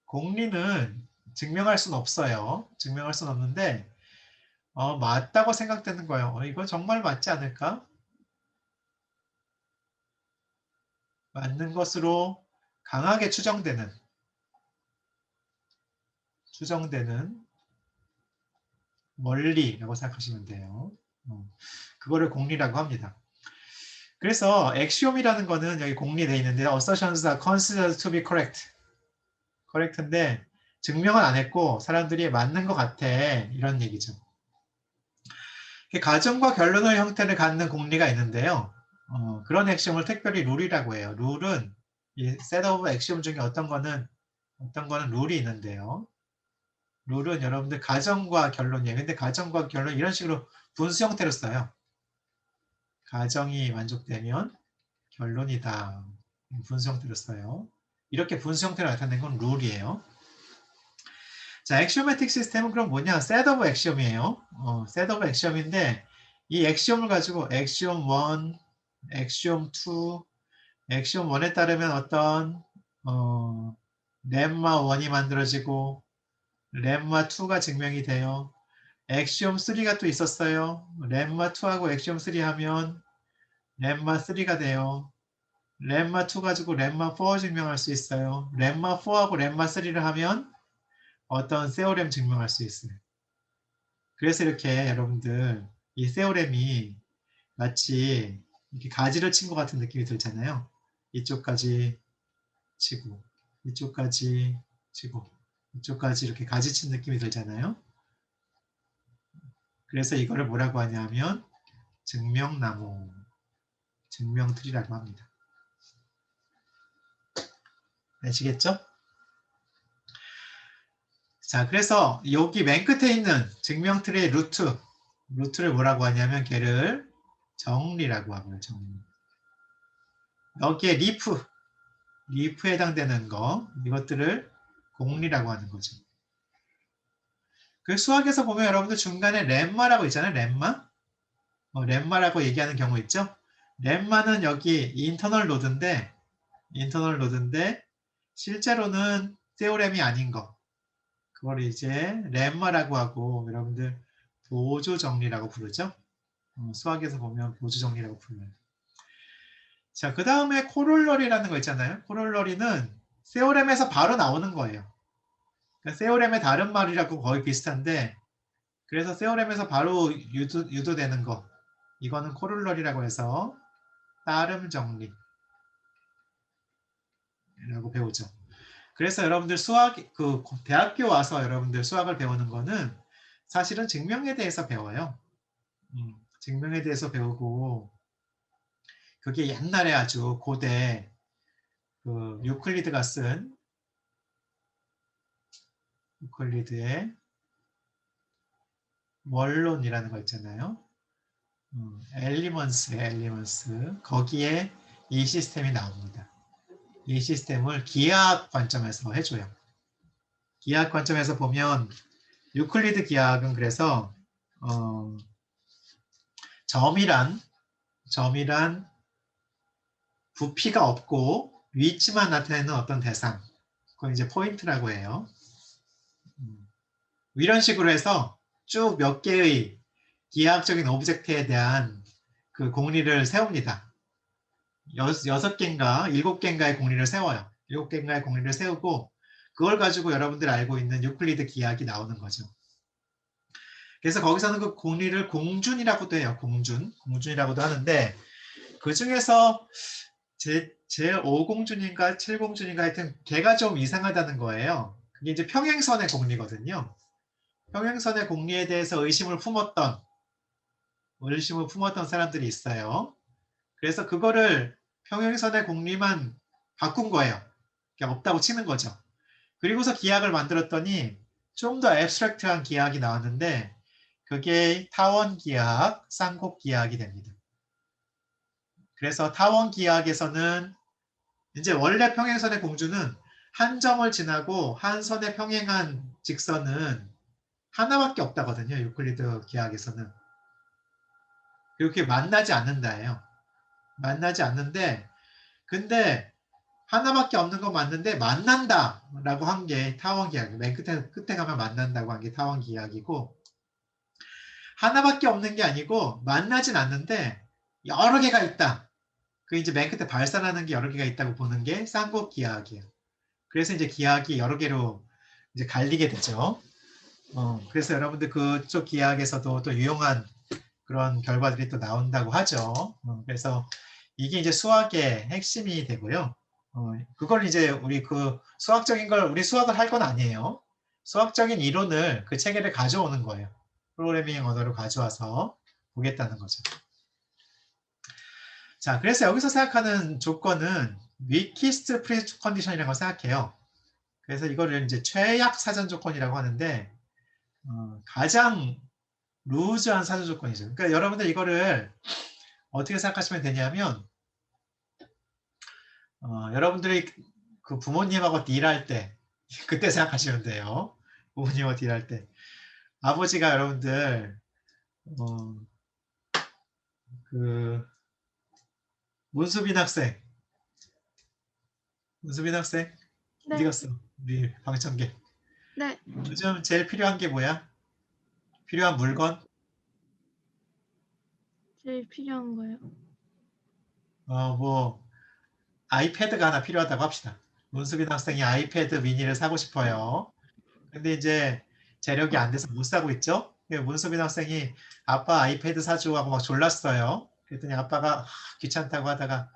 공리는 증명할 수는 없어요. 증명할 수는 없는데 맞다고 생각되는 거예요. 이거 정말 맞지 않을까? 맞는 것으로 강하게 추정되는 원리라고 생각하시면 돼요. 그거를 공리라고 합니다. 그래서 엑시옴이라는 거는 여기 공리되어 있는데 assertions are considered to be correct. correct인데 증명은 안 했고 사람들이 맞는 것 같아. 이런 얘기죠. 가정과 결론의 형태를 갖는 공리가 있는데요. 그런 엑시옴을 특별히 룰이라고 해요. 룰은 이 set of 엑시옴 중에 어떤 거는 룰이 있는데요. 룰은 여러분들 가정과 결론이에요. 근데 가정과 결론 이런 식으로 분수 형태로 써요. 가정이 만족되면 결론이다. 분수 형태로 써요. 이렇게 분수 형태로 나타낸 건 룰이에요. 자, 액시오매틱 시스템은 그럼 뭐냐? set of 액시옴이에요. set of 액시옴인데 이 액시옴을 가지고 액시옴 1, 액시옴 2, 액시옴 1에 따르면 어떤 렘마 1이 만들어지고 렘마 2가 증명이 돼요. 액시옴 3가 또 있었어요. 렘마 2하고 액시옴 3 하면 렘마 3가 돼요. 렘마 2 가지고 렘마 4 증명할 수 있어요. 렘마 4하고 렘마 3를 하면 어떤 세오렘 증명할 수 있어요. 그래서 이렇게 여러분들 이 세오렘이 마치 이렇게 가지를 친 것 같은 느낌이 들잖아요. 이쪽까지 치고 이쪽까지 치고 이쪽까지 이렇게 가지 친 느낌이 들잖아요. 그래서 이거를 뭐라고 하냐면 증명나무, 증명틀이라고 합니다. 아시겠죠? 자, 그래서 여기 맨 끝에 있는 증명틀의 루트를 뭐라고 하냐면 걔를 정리라고 하고요. 정리. 여기에 리프에 해당되는 거, 이것들을 공리라고 하는 거죠. 그 수학에서 보면 여러분들 중간에 렘마라고 있잖아요. 렘마라고 얘기하는 경우 있죠. 렘마는 여기 인터널 노드인데 실제로는 세오렘이 아닌 거. 그걸 이제 렘마라고 하고 여러분들 보조 정리라고 부르죠. 수학에서 보면 보조 정리라고 불러요. 자, 그 다음에 코롤러리라는 거 있잖아요. 코롤러리는 세오렘에서 바로 나오는 거예요. 그러니까 세오렘의 다른 말이라고 거의 비슷한데 그래서 세오렘에서 바로 유도되는 거 이거는 코롤러리라고 해서 따름 정리라고 배우죠. 그래서 여러분들 대학교 와서 여러분들 수학을 배우는 거는 사실은 증명에 대해서 배워요. 증명에 대해서 배우고 그게 옛날에 아주 고대 유클리드가 쓴 유클리드의 원론이라는 거 있잖아요. 엘리먼스 거기에 이 시스템이 나옵니다. 이 시스템을 기하학 관점에서 해줘요. 기하학 관점에서 보면 유클리드 기하학은 그래서 점이란 부피가 없고 위치만 나타내는 어떤 대상, 그건 이제 포인트라고 해요. 이런 식으로 해서 쭉 몇 개의 기하학적인 오브젝트에 대한 그 공리를 세웁니다. 6개인가 7개인가의 공리를 세워요. 7개인가의 공리를 세우고 그걸 가지고 여러분들 알고 있는 유클리드 기하학이 나오는 거죠. 그래서 거기서는 그 공리를 공준이라고도 해요. 공준이라고도 하는데 그 중에서 제 5공준인가 7공준인가 하여튼 걔가 좀 이상하다는 거예요. 그게 이제 평행선의 공리거든요. 평행선의 공리에 대해서 의심을 품었던 사람들이 있어요. 그래서 그거를 평행선의 공리만 바꾼 거예요. 그냥 없다고 치는 거죠. 그리고서 기하학을 만들었더니 좀 더 애브스트랙트한 기하학이 나왔는데 그게 타원 기하학, 쌍곡 기하학이 됩니다. 그래서 타원 기하학에서는 이제 원래 평행선의 공주는 한 점을 지나고 한 선에 평행한 직선은 하나밖에 없다거든요. 유클리드 기하학에서는. 이렇게 만나지 않는다예요. 만나지 않는데 근데 하나밖에 없는 건 맞는데 만난다라고 한 게 타원 기하학. 맨 끝에 가면 만난다고 한 게 타원 기하학이고 하나밖에 없는 게 아니고 만나진 않는데 여러 개가 있다. 그 이제 맨 끝에 발산하는 게 여러 개가 있다고 보는 게 쌍곡 기하학이에요. 그래서 이제 기하학이 여러 개로 이제 갈리게 되죠. 그래서 여러분들 그쪽 기하학에서도 또 유용한 그런 결과들이 또 나온다고 하죠. 그래서 이게 이제 수학의 핵심이 되고요. 그걸 이제 우리 그 수학적인 걸 우리 수학을 할 건 아니에요. 수학적인 이론을 그 체계를 가져오는 거예요. 프로그래밍 언어로 가져와서 보겠다는 거죠. 자, 그래서 여기서 생각하는 조건은 위키스트 프리 컨디션이라는 걸 생각해요. 그래서 이거를 이제 최약 사전 조건이라고 하는데 가장 루즈한 사전 조건이죠. 그러니까 여러분들 이거를 어떻게 생각하시면 되냐면 여러분들이 그 부모님하고 딜할 때 그때 생각하시면 돼요. 부모님하고 딜할 때 아버지가 여러분들 그 문수빈 학생 네. 어디 갔어? 우리 방청객. 네. 요즘 제일 필요한 게 뭐야? 필요한 물건? 제일 필요한 거요. 뭐 아이패드가 하나 필요하다고 합시다. 문수빈 학생이 아이패드 미니를 사고 싶어요. 근데 이제 재력이 안 돼서 못 사고 있죠? 문수빈 학생이 아빠 아이패드 사줘 하고 막 졸랐어요. 그랬더니 아빠가 귀찮다고 하다가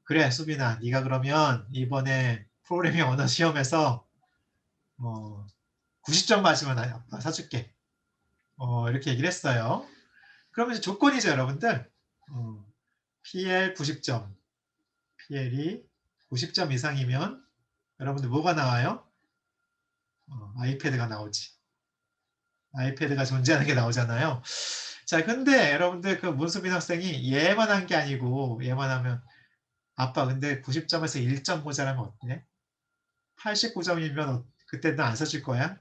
그래 수빈아 네가 그러면 이번에 프로그래밍 언어 시험에서 90점 맞으면 아빠 사줄게. 이렇게 얘기를 했어요. 그러면 이제 조건이죠 여러분들. PL 90점. PL이 90점 이상이면 여러분들 뭐가 나와요? 아이패드가 나오지. 아이패드가 존재하는 게 나오잖아요. 자, 근데 여러분들 그 문수빈 학생이 얘만 한 게 아니고 얘만 하면 아빠 근데 90점에서 1점 모자라면 어때? 89점이면 그때는 안 사줄 거야?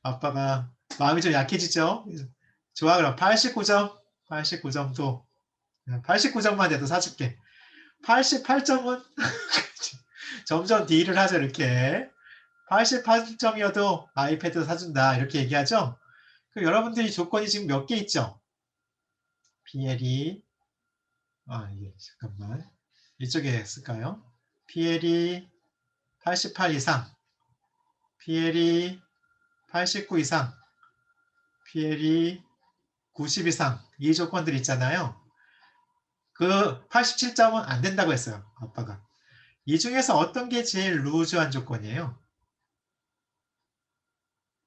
아빠가 마음이 좀 약해지죠? 좋아 그럼 89점? 89점도 89점만 돼도 사줄게. 88점은 점점 딜을 하죠 이렇게. 88점이어도 아이패드 사준다 이렇게 얘기하죠. 그 여러분들이 조건이 지금 몇 개 있죠? PL이 이게 잠깐만 이쪽에 쓸까요? PL이 88 이상, PL이 89 이상, PL이 90 이상 이 조건들이 있잖아요. 그 87점은 안 된다고 했어요. 아빠가. 이 중에서 어떤 게 제일 루즈한 조건이에요?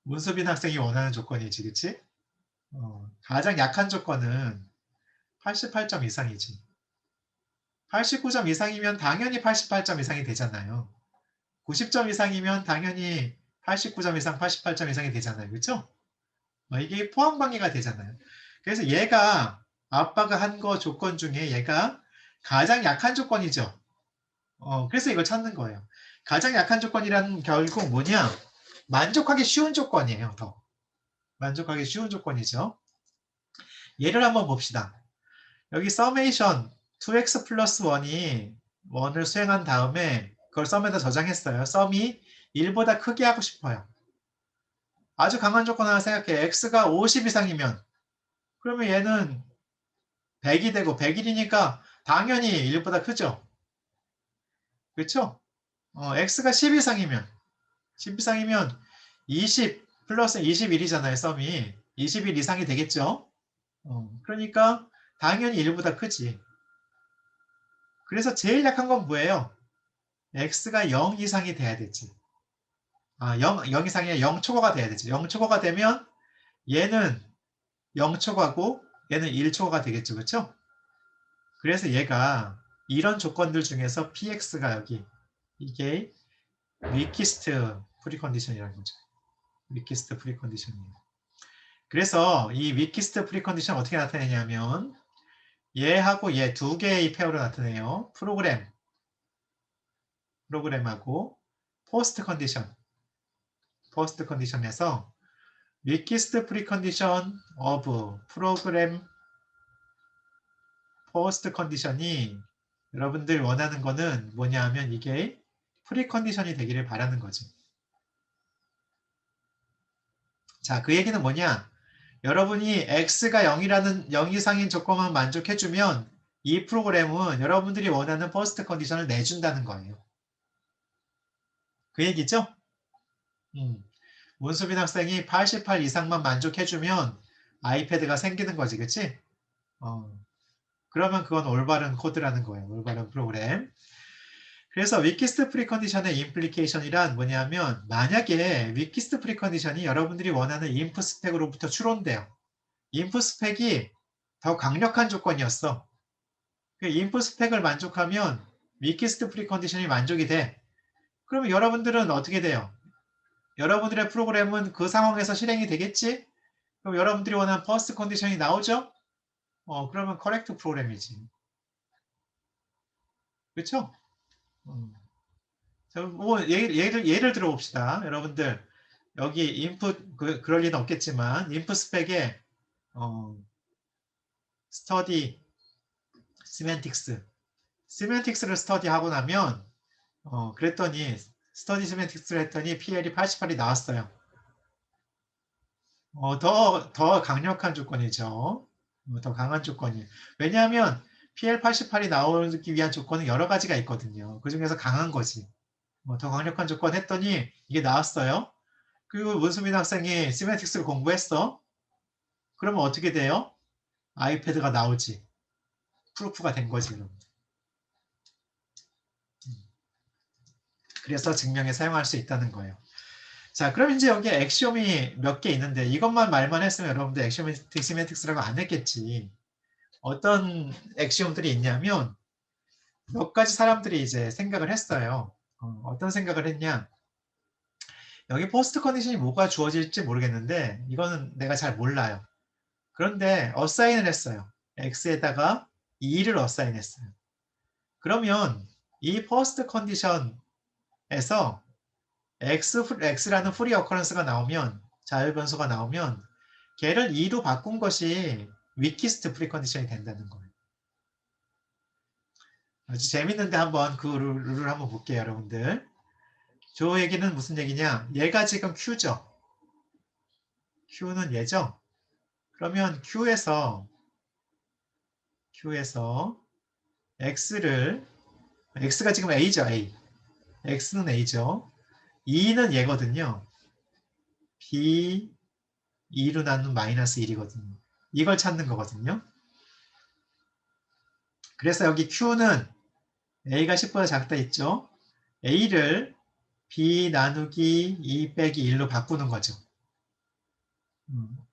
문수빈 학생이 원하는 조건이지, 그치? 가장 약한 조건은 88점 이상이지. 89점 이상이면 당연히 88점 이상이 되잖아요. 90점 이상이면 당연히 89점 이상, 88점 이상이 되잖아요. 그렇죠? 이게 포함 관계가 되잖아요. 그래서 얘가 아빠가 한 거 조건 중에 얘가 가장 약한 조건이죠. 그래서 이걸 찾는 거예요. 가장 약한 조건이란 결국 뭐냐? 만족하기 쉬운 조건이에요. 더 만족하기 쉬운 조건이죠. 얘를 한번 봅시다. 여기 서메이션 2x 플러스 1이 1을 수행한 다음에 그걸 썸에다 저장했어요. 썸이 1보다 크게 하고 싶어요. 아주 강한 조건 하나 생각해. x가 50 이상이면 그러면 얘는 100이 되고 100일이니까 당연히 1보다 크죠. 그렇죠? x가 10 이상이면 20 플러스 21이잖아요. 썸이 21 이상이 되겠죠. 그러니까 당연히 1보다 크지. 그래서 제일 약한 건 뭐예요? x가 0 이상이 돼야 되지. 0 이상이 아니라 0 초과가 돼야 되지. 0 초과가 되면 얘는 0 초과고 얘는 1 초과가 되겠죠. 그렇죠? 그래서 얘가 이런 조건들 중에서 px가 여기 이게 위키스트 프리컨디션이라는 거죠. 위키스트 프리컨디션이에요. 그래서 이 위키스트 프리컨디션 어떻게 나타내냐면 얘하고 얘 두 개의 페어로 나타내요. 프로그램하고 포스트 컨디션에서 위키스트 프리컨디션 오브 프로그램 포스트 컨디션이 여러분들 원하는 거는 뭐냐 하면 이게 프리컨디션이 되기를 바라는 거죠. 자, 그 얘기는 뭐냐? 여러분이 x가 0 이상인 조건만 만족해주면 이 프로그램은 여러분들이 원하는 퍼스트 컨디션을 내준다는 거예요. 그 얘기죠? 문수빈 학생이 88 이상만 만족해주면 아이패드가 생기는 거지, 그치? 그러면 그건 올바른 코드라는 거예요. 올바른 프로그램. 그래서 위키스트 프리컨디션의 임플리케이션이란 뭐냐면 만약에 위키스트 프리컨디션이 여러분들이 원하는 인풋 스펙으로부터 추론돼요. 인풋 스펙이 더 강력한 조건이었어. 그 인풋 스펙을 만족하면 위키스트 프리컨디션이 만족이 돼. 그러면 여러분들은 어떻게 돼요? 여러분들의 프로그램은 그 상황에서 실행이 되겠지? 그럼 여러분들이 원하는 퍼스트 컨디션이 나오죠? 그러면 커렉트 프로그램이지. 그렇죠? 뭐 예를 들어봅시다. 여러분들 여기 인풋 그럴 리는 없겠지만 인풋 스펙에 스터디 시멘틱스를 스터디하고 나면 그랬더니 스터디 시멘틱스를 했더니 PL이 88이 나왔어요. 더 강력한 조건이죠. 더 강한 조건이에요. 왜냐하면 PL 88이 나오기 위한 조건은 여러 가지가 있거든요. 그 중에서 강한 거지. 더 강력한 조건 했더니 이게 나왔어요. 그리고 문수민 학생이 시멘틱스를 공부했어. 그러면 어떻게 돼요? 아이패드가 나오지. 프루프가 된 거지. 그래서 증명에 사용할 수 있다는 거예요. 자, 그럼 이제 여기에 엑시옴이 몇 개 있는데 이것만 말만 했으면 여러분들 엑시오메트릭 시멘틱스라고 안 했겠지. 어떤 엑시옴들이 있냐면 몇 가지 사람들이 이제 생각을 했어요. 어떤 생각을 했냐? 여기 포스트 컨디션이 뭐가 주어질지 모르겠는데 이거는 내가 잘 몰라요. 그런데 어사인을 했어요. x에다가 2를 어사인했어요. 그러면 이 퍼스트 컨디션에서 x라는 프리 어커런스가 나오면 자율 변수가 나오면 걔를 2로 바꾼 것이 위키스트 프리컨디션이 된다는 거예요. 아주 재밌는데 한번 그 룰을 한번 볼게요, 여러분들. 저 얘기는 무슨 얘기냐? 얘가 지금 Q죠. Q는 얘죠. 그러면 Q에서 X가 지금 A죠, A. X는 A죠. 2는 얘거든요. B 2로 나눈 마이너스 1이거든요. 이걸 찾는 거거든요. 그래서 여기 Q는 A가 10보다 작다 했죠. A를 B 나누기 2 빼기 1로 바꾸는 거죠.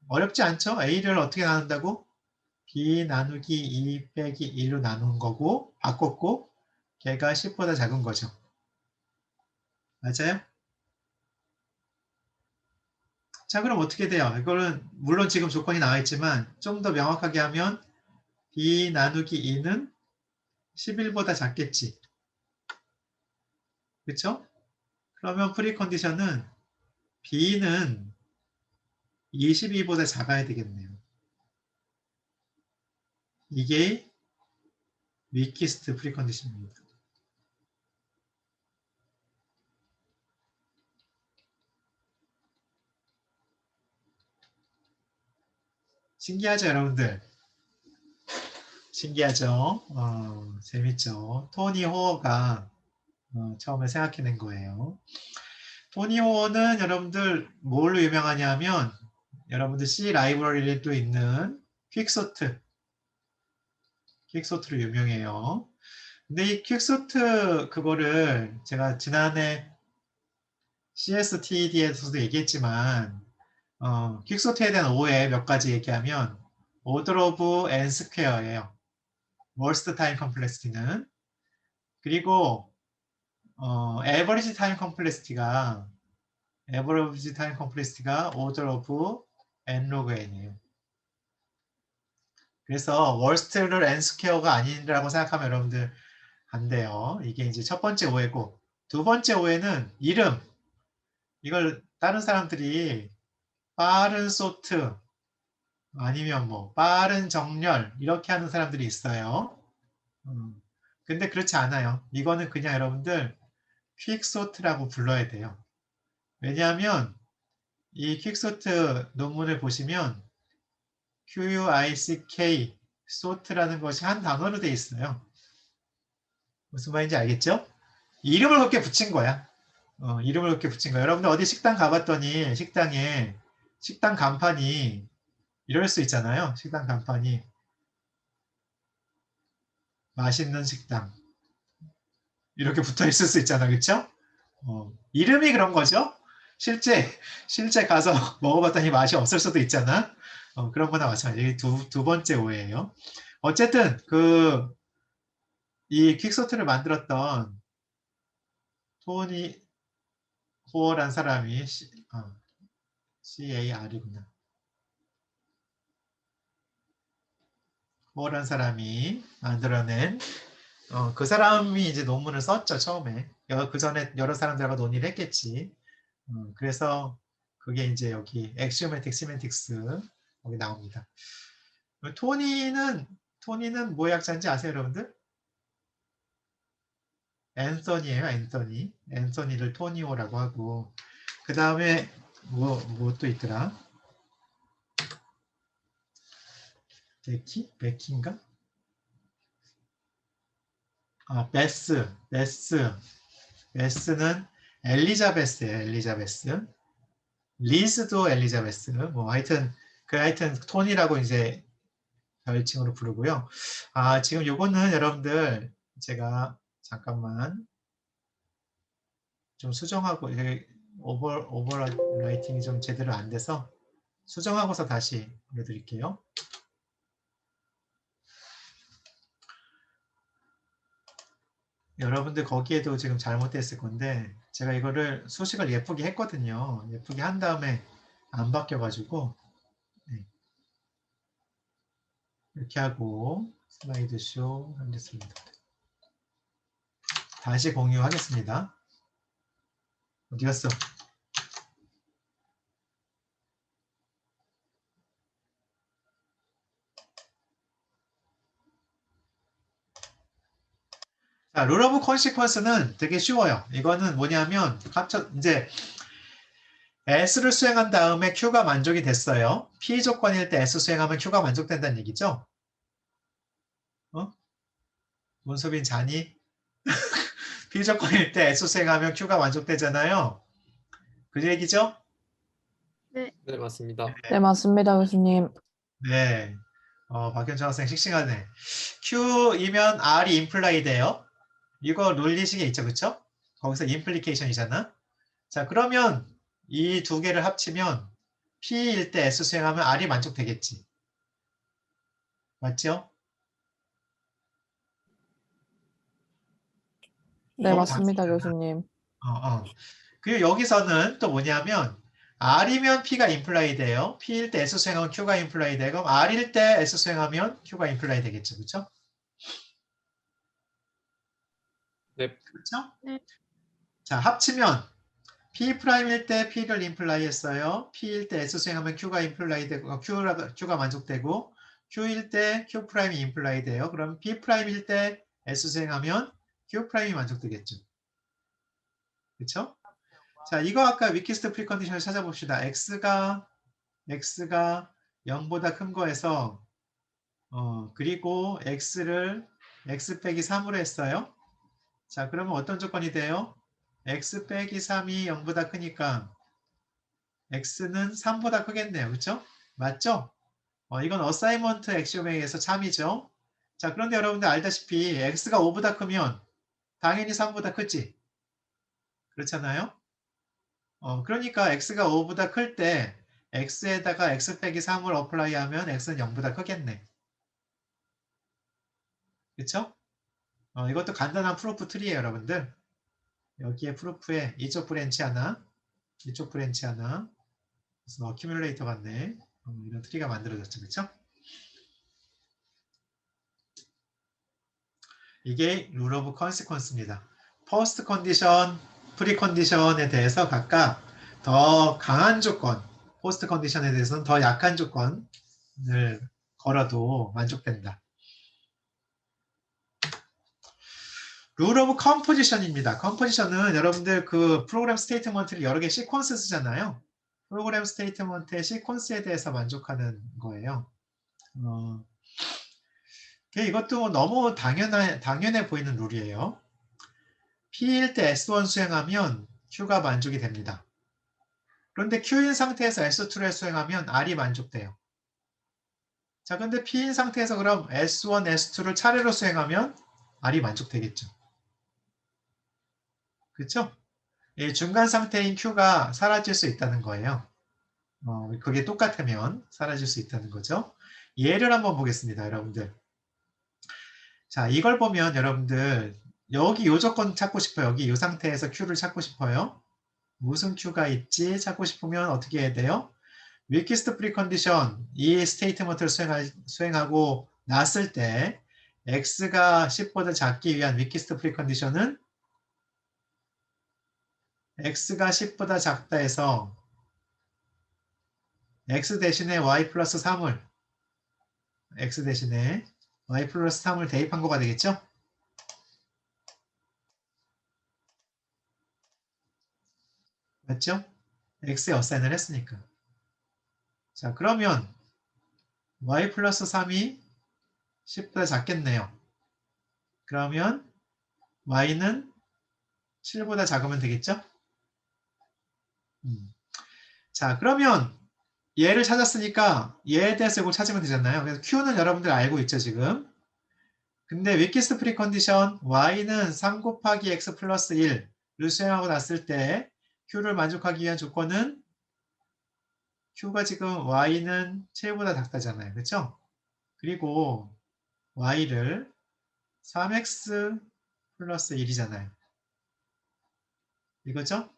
어렵지 않죠? A를 어떻게 나눈다고? B 나누기 2 빼기 1로 나눈 거고 바꿨고 걔가 10보다 작은 거죠. 맞아요? 자, 그럼 어떻게 돼요? 이거는 물론 지금 조건이 나와 있지만 좀 더 명확하게 하면 B 나누기 2는 11보다 작겠지. 그렇죠? 그러면 프리컨디션은 B는 22보다 작아야 되겠네요. 이게 위키스트 프리컨디션입니다. 신기하죠, 여러분들? 신기하죠? 재밌죠? 토니 호어가 처음에 생각해낸 거예요. 토니 호어는 여러분들 뭘로 유명하냐면 여러분들 C 라이브러리에도 있는 퀵소트로 유명해요. 근데 이 퀵소트 그거를 제가 지난해 CSTD에서도 얘기했지만 퀵소트에 대한 오해 몇 가지 얘기하면 order of n square예요. worst time complexity는. 그리고 average time complexity가 order of n log n이에요. 그래서 worst를 n square가 아니라고 생각하면 여러분들 안 돼요. 이게 이제 첫 번째 오해고, 두 번째 오해는 이름. 이걸 다른 사람들이 빠른 소트 아니면 뭐 빠른 정렬 이렇게 하는 사람들이 있어요. 근데 그렇지 않아요. 이거는 그냥 여러분들 퀵소트라고 불러야 돼요. 왜냐하면 이 퀵소트 논문을 보시면 QUICK 소트라는 것이 한 단어로 되어 있어요. 무슨 말인지 알겠죠? 이름을 그렇게 붙인 거야. 이름을 그렇게 붙인 거야. 여러분들 어디 식당 가봤더니 식당에 식당 간판이 이럴 수 있잖아요. 식당 간판이 맛있는 식당 이렇게 붙어 있을 수 있잖아, 그렇죠? 이름이 그런 거죠. 실제 가서 먹어봤더니 맛이 없을 수도 있잖아. 그런 거나 마찬가지. 두 번째 오해예요. 어쨌든 이 퀵소트를 만들었던 토니 호어란 사람이 CAR이구나. 호어란 사람이 만들어낸 그 사람이 이제 논문을 썼죠, 처음에. 그 전에 여러 사람들하고 논의를 했겠지. 그래서 그게 이제 여기 Axiomatic Semantics 여기 나옵니다. 토니는 뭐의 약자인지 아세요, 여러분들? 앤서니예요, 앤서니. 앤서니를 토니오라고 하고, 그 다음에 뭐 또 있더라? 베키인가? 베스는 엘리자베스예요, 엘리자베스. 리즈도 엘리자베스. 뭐 하여튼 토니라고 이제 별칭으로 부르고요. 지금 요거는 여러분들 제가 잠깐만 좀 수정하고 오버라이팅이 좀 제대로 안 돼서 수정하고서 다시 보여드릴게요. 여러분들 거기에도 지금 잘못됐을 건데 제가 이거를 수식을 예쁘게 했거든요. 예쁘게 한 다음에 안 바뀌어가지고 이렇게 하고 슬라이드 쇼 하겠습니다. 다시 공유하겠습니다. 어디 갔어? 자, 룰 오브 컨시퀀스는 되게 쉬워요. 이거는 뭐냐면 이제 S를 수행한 다음에 Q가 만족이 됐어요. P 조건일 때 S 수행하면 Q가 만족된다는 얘기죠. 문수빈 자니? P 조건일 때 S 수행하면 Q가 만족되잖아요. 그 얘기죠? 네, 맞습니다. 네, 맞습니다, 교수님. 네. 박현정 학생 씩씩하네. Q이면 R이 임플라이 돼요. 이거 논리식에 있죠, 그쵸? 거기서 임플리케이션이잖아. 자, 그러면 이 두 개를 합치면 P일 때 S 수행하면 R이 만족되겠지. 맞죠? 네, 맞습니다, 교수님. 그리고 여기서는 또 뭐냐면 R이면 P가 임플라이 돼요. P일 때 S 수행하면 Q가 임플라이 되고 R일 때 S 수행하면 Q가 임플라이 되겠죠, 그렇죠? 네. 그렇죠? 네. 자, 합치면 P'일 때 P를 임플라이 했어요. P일 때 S 수행하면 Q가 임플라이 되고 Q가 만족되고 Q일 때 Q 프라임이 임플라이드예요. 그럼 P 프라임일 때 S 수행하면 Q 프라임이 만족되겠죠. 그쵸? 자, 이거 아까 위키스트 프리컨디션을 찾아봅시다. X가 0보다 큰 거에서 그리고 X를 X 빼기 3으로 했어요. 자, 그러면 어떤 조건이 돼요? X 빼기 3이 0보다 크니까 X는 3보다 크겠네요. 그쵸? 맞죠? 이건 어사이먼트 액시옴에 의해서 참이죠. 자, 그런데 여러분들 알다시피 X가 5보다 크면 당연히 3보다 크지. 그렇잖아요? 그러니까 X가 5보다 클 때 X에다가 X 빼기 3을 어플라이 하면 X는 0보다 크겠네. 그쵸? 이것도 간단한 프루프 트리예요, 여러분들. 여기에 프루프에 이쪽 브랜치 하나, 이쪽 브랜치 하나, 무슨 어큐뮬레이터 같네. 이런 트리가 만들어졌죠, 그쵸? 이게 룰 오브 컨시퀀스입니다. 퍼스트 컨디션, 프리 컨디션에 대해서 각각 더 강한 조건, 포스트 컨디션에 대해서는 더 약한 조건을 걸어도 만족된다. 룰 오브 컴포지션입니다. 컴포지션은 여러분들 그 프로그램 스테이트먼트를 여러 개 시퀀스 쓰잖아요. 프로그램 스테이트먼트의 시퀀스에 대해서 만족하는 거예요. 이것도 너무 당연해 보이는 룰이에요. P일 때 S1 수행하면 Q가 만족이 됩니다. 그런데 Q인 상태에서 S2를 수행하면 R이 만족돼요. 자, 근데 P인 상태에서 그럼 S1, S2를 차례로 수행하면 R이 만족되겠죠. 그렇죠? 중간 상태인 Q가 사라질 수 있다는 거예요. 그게 똑같으면 사라질 수 있다는 거죠. 예를 한번 보겠습니다, 여러분들. 자, 이걸 보면 여러분들 여기 요 조건 찾고 싶어요. 여기 이 상태에서 Q를 찾고 싶어요. 무슨 Q가 있지? 찾고 싶으면 어떻게 해야 돼요? 위키스트 프리컨디션 이 스테이트먼트를 수행하고 났을 때 X가 10보다 작기 위한 위키스트 프리컨디션은 X가 10보다 작다 해서 X 대신에 Y 플러스 3을 X 대신에 Y 플러스 3을 대입한 거가 되겠죠? 맞죠? X에 어사인을 했으니까. 자, 그러면 Y 플러스 3이 10보다 작겠네요. 그러면 Y는 7보다 작으면 되겠죠? 자, 그러면 얘를 찾았으니까 얘에 대해서 이걸 찾으면 되잖아요. 그래서 Q는 여러분들 알고 있죠, 지금. 근데 위키스트 프리컨디션 Y는 3 곱하기 X 플러스 1을 수행하고 났을 때 Q를 만족하기 위한 조건은 Q가 지금 Y는 7보다 작다잖아요. 그렇죠? 그리고 Y를 3X 플러스 1이잖아요. 이거죠?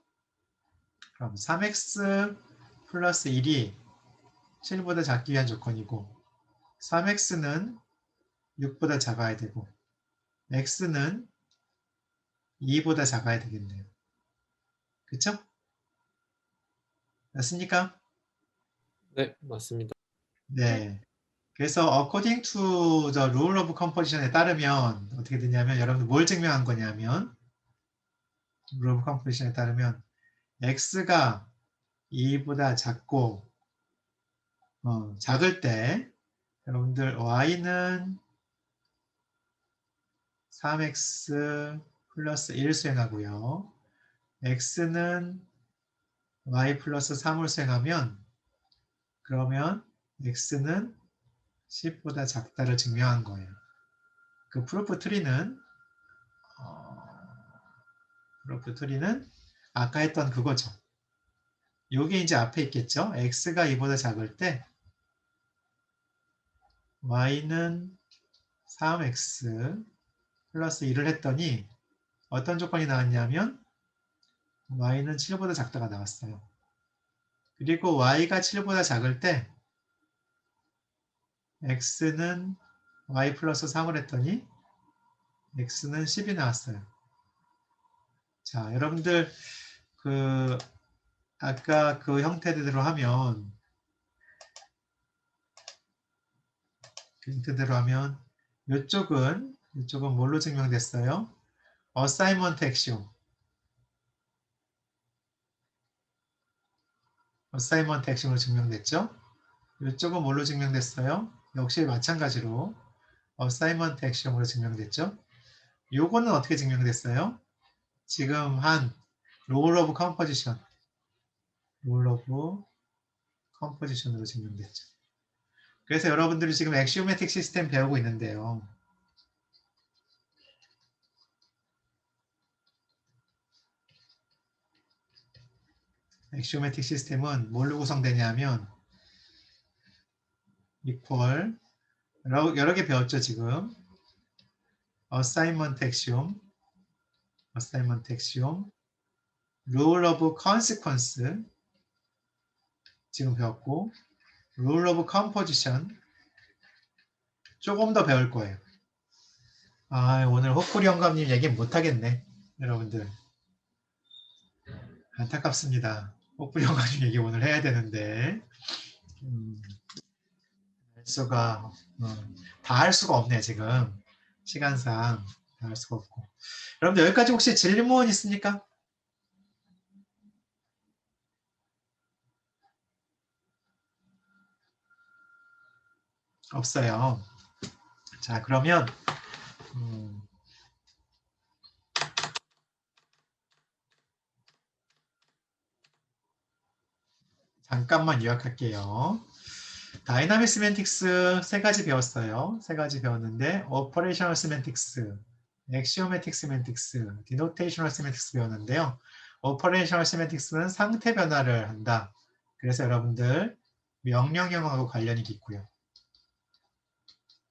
그럼 3X 플러스 1이 7보다 작기 위한 조건이고 3X는 6보다 작아야 되고 X는 2보다 작아야 되겠네요. 그쵸? 맞습니까? 네, 맞습니다. 네. 그래서 according to the rule of composition에 따르면 어떻게 되냐면 여러분들 뭘 증명한 거냐면 rule of composition에 따르면 X가 2보다 작고 작을 때 여러분들 Y는 3X 플러스 1 수행하고요. X는 Y 플러스 3을 수행하면 그러면 X는 10보다 작다를 증명한 거예요. 그 프루프 트리는 아까 했던 그거죠. 요게 이제 앞에 있겠죠. X가 2보다 작을 때 Y는 3X 플러스 1을 했더니 어떤 조건이 나왔냐면 Y는 7보다 작다가 나왔어요. 그리고 Y가 7보다 작을 때 X는 Y 플러스 3을 했더니 X는 10이 나왔어요. 자, 여러분들 아까 그 형태대로 하면 힌트대로 하면 이쪽은 뭘로 증명됐어요? 어사이먼트 액시옴. 어사이먼트 액시옴으로 증명됐죠? 이쪽은 뭘로 증명됐어요? 역시 마찬가지로 어사이먼트 액시옴으로 증명됐죠? 요거는 어떻게 증명됐어요? 지금 한 롤 오브 컴포지션. 롤 오브 컴포지션으로 증명됐죠. 그래서 여러분들이 지금 액시오매틱 시스템 배우고 있는데요. 액시오매틱 시스템은 뭘로 구성되냐 하면 equal 여러 개 배웠죠 지금. assignment axiom, rule of consequence 지금 배웠고 rule of composition 조금 더 배울 거예요. 아, 오늘 호쿠리 영감님 얘기 못하겠네 여러분들. 안타깝습니다. 호쿠리 영감님 얘기 오늘 해야 되는데 다 할 수가 없네 지금 시간상 다 할 수가 없고. 여러분들 여기까지 혹시 질문 있습니까? 없어요. 자 그러면 잠깐만 요약할게요. 다이나믹 시멘틱스 세 가지 배웠어요. 세 가지 배웠는데 오퍼레이셔널 시멘틱스, 액시오매틱 시멘틱스, 디노테이셔널 시멘틱스 배웠는데요. 오퍼레이셔널 시멘틱스는 상태 변화를 한다. 그래서 여러분들 명령형하고 관련이 깊고요.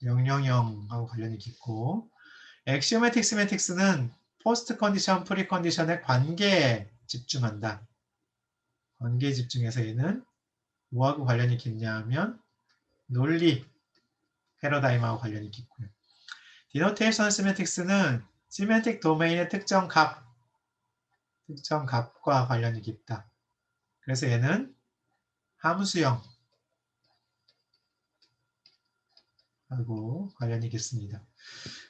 명령형하고 관련이 깊고 액시오매틱 시멘틱스는 포스트 컨디션, 프리 컨디션의 관계에 집중한다. 관계에 집중해서 얘는 뭐하고 관련이 깊냐 하면 논리 패러다임하고 관련이 깊고요. 디노테이셔널 시멘틱스는 시멘틱 도메인의 특정 값과 관련이 깊다. 그래서 얘는 함수형 하고 관련이 깊습니다.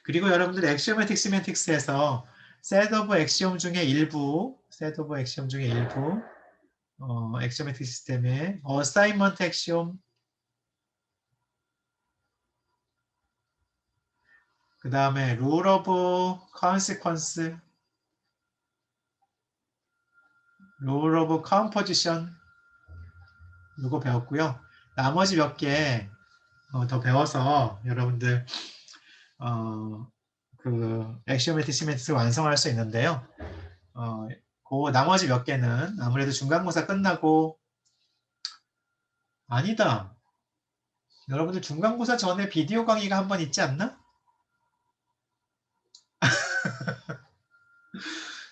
그리고 여러분들 액시오매틱 시멘틱스에서 셋 오브 액시옴 중에 일부 액시오매틱 시스템의 어사이먼트 액시옴 그 다음에 룰 오브 컨시퀀스 룰 오브 컴포지션 이거 배웠고요. 나머지 몇 개 더 배워서 여러분들 그 액시오매틱 시멘틱스 완성할 수 있는데요. 그 나머지 몇 개는 아무래도 중간고사 끝나고 아니다. 여러분들 중간고사 전에 비디오 강의가 한 번 있지 않나?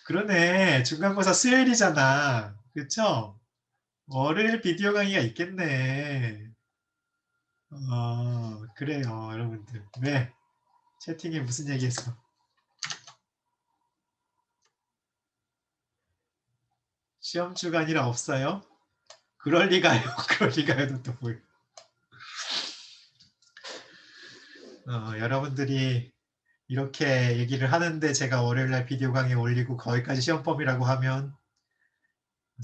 그러네. 중간고사 수요일이잖아. 그쵸? 월요일 비디오 강의가 있겠네. 그래요, 여러분들. 왜? 채팅에 무슨 얘기했어? 시험 주간이라 없어요? 그럴 리가요. 그럴 리가요도 또 뭐예요? 여러분들이 이렇게 얘기를 하는데 제가 월요일날 비디오 강의 올리고 거기까지 시험범위라고 하면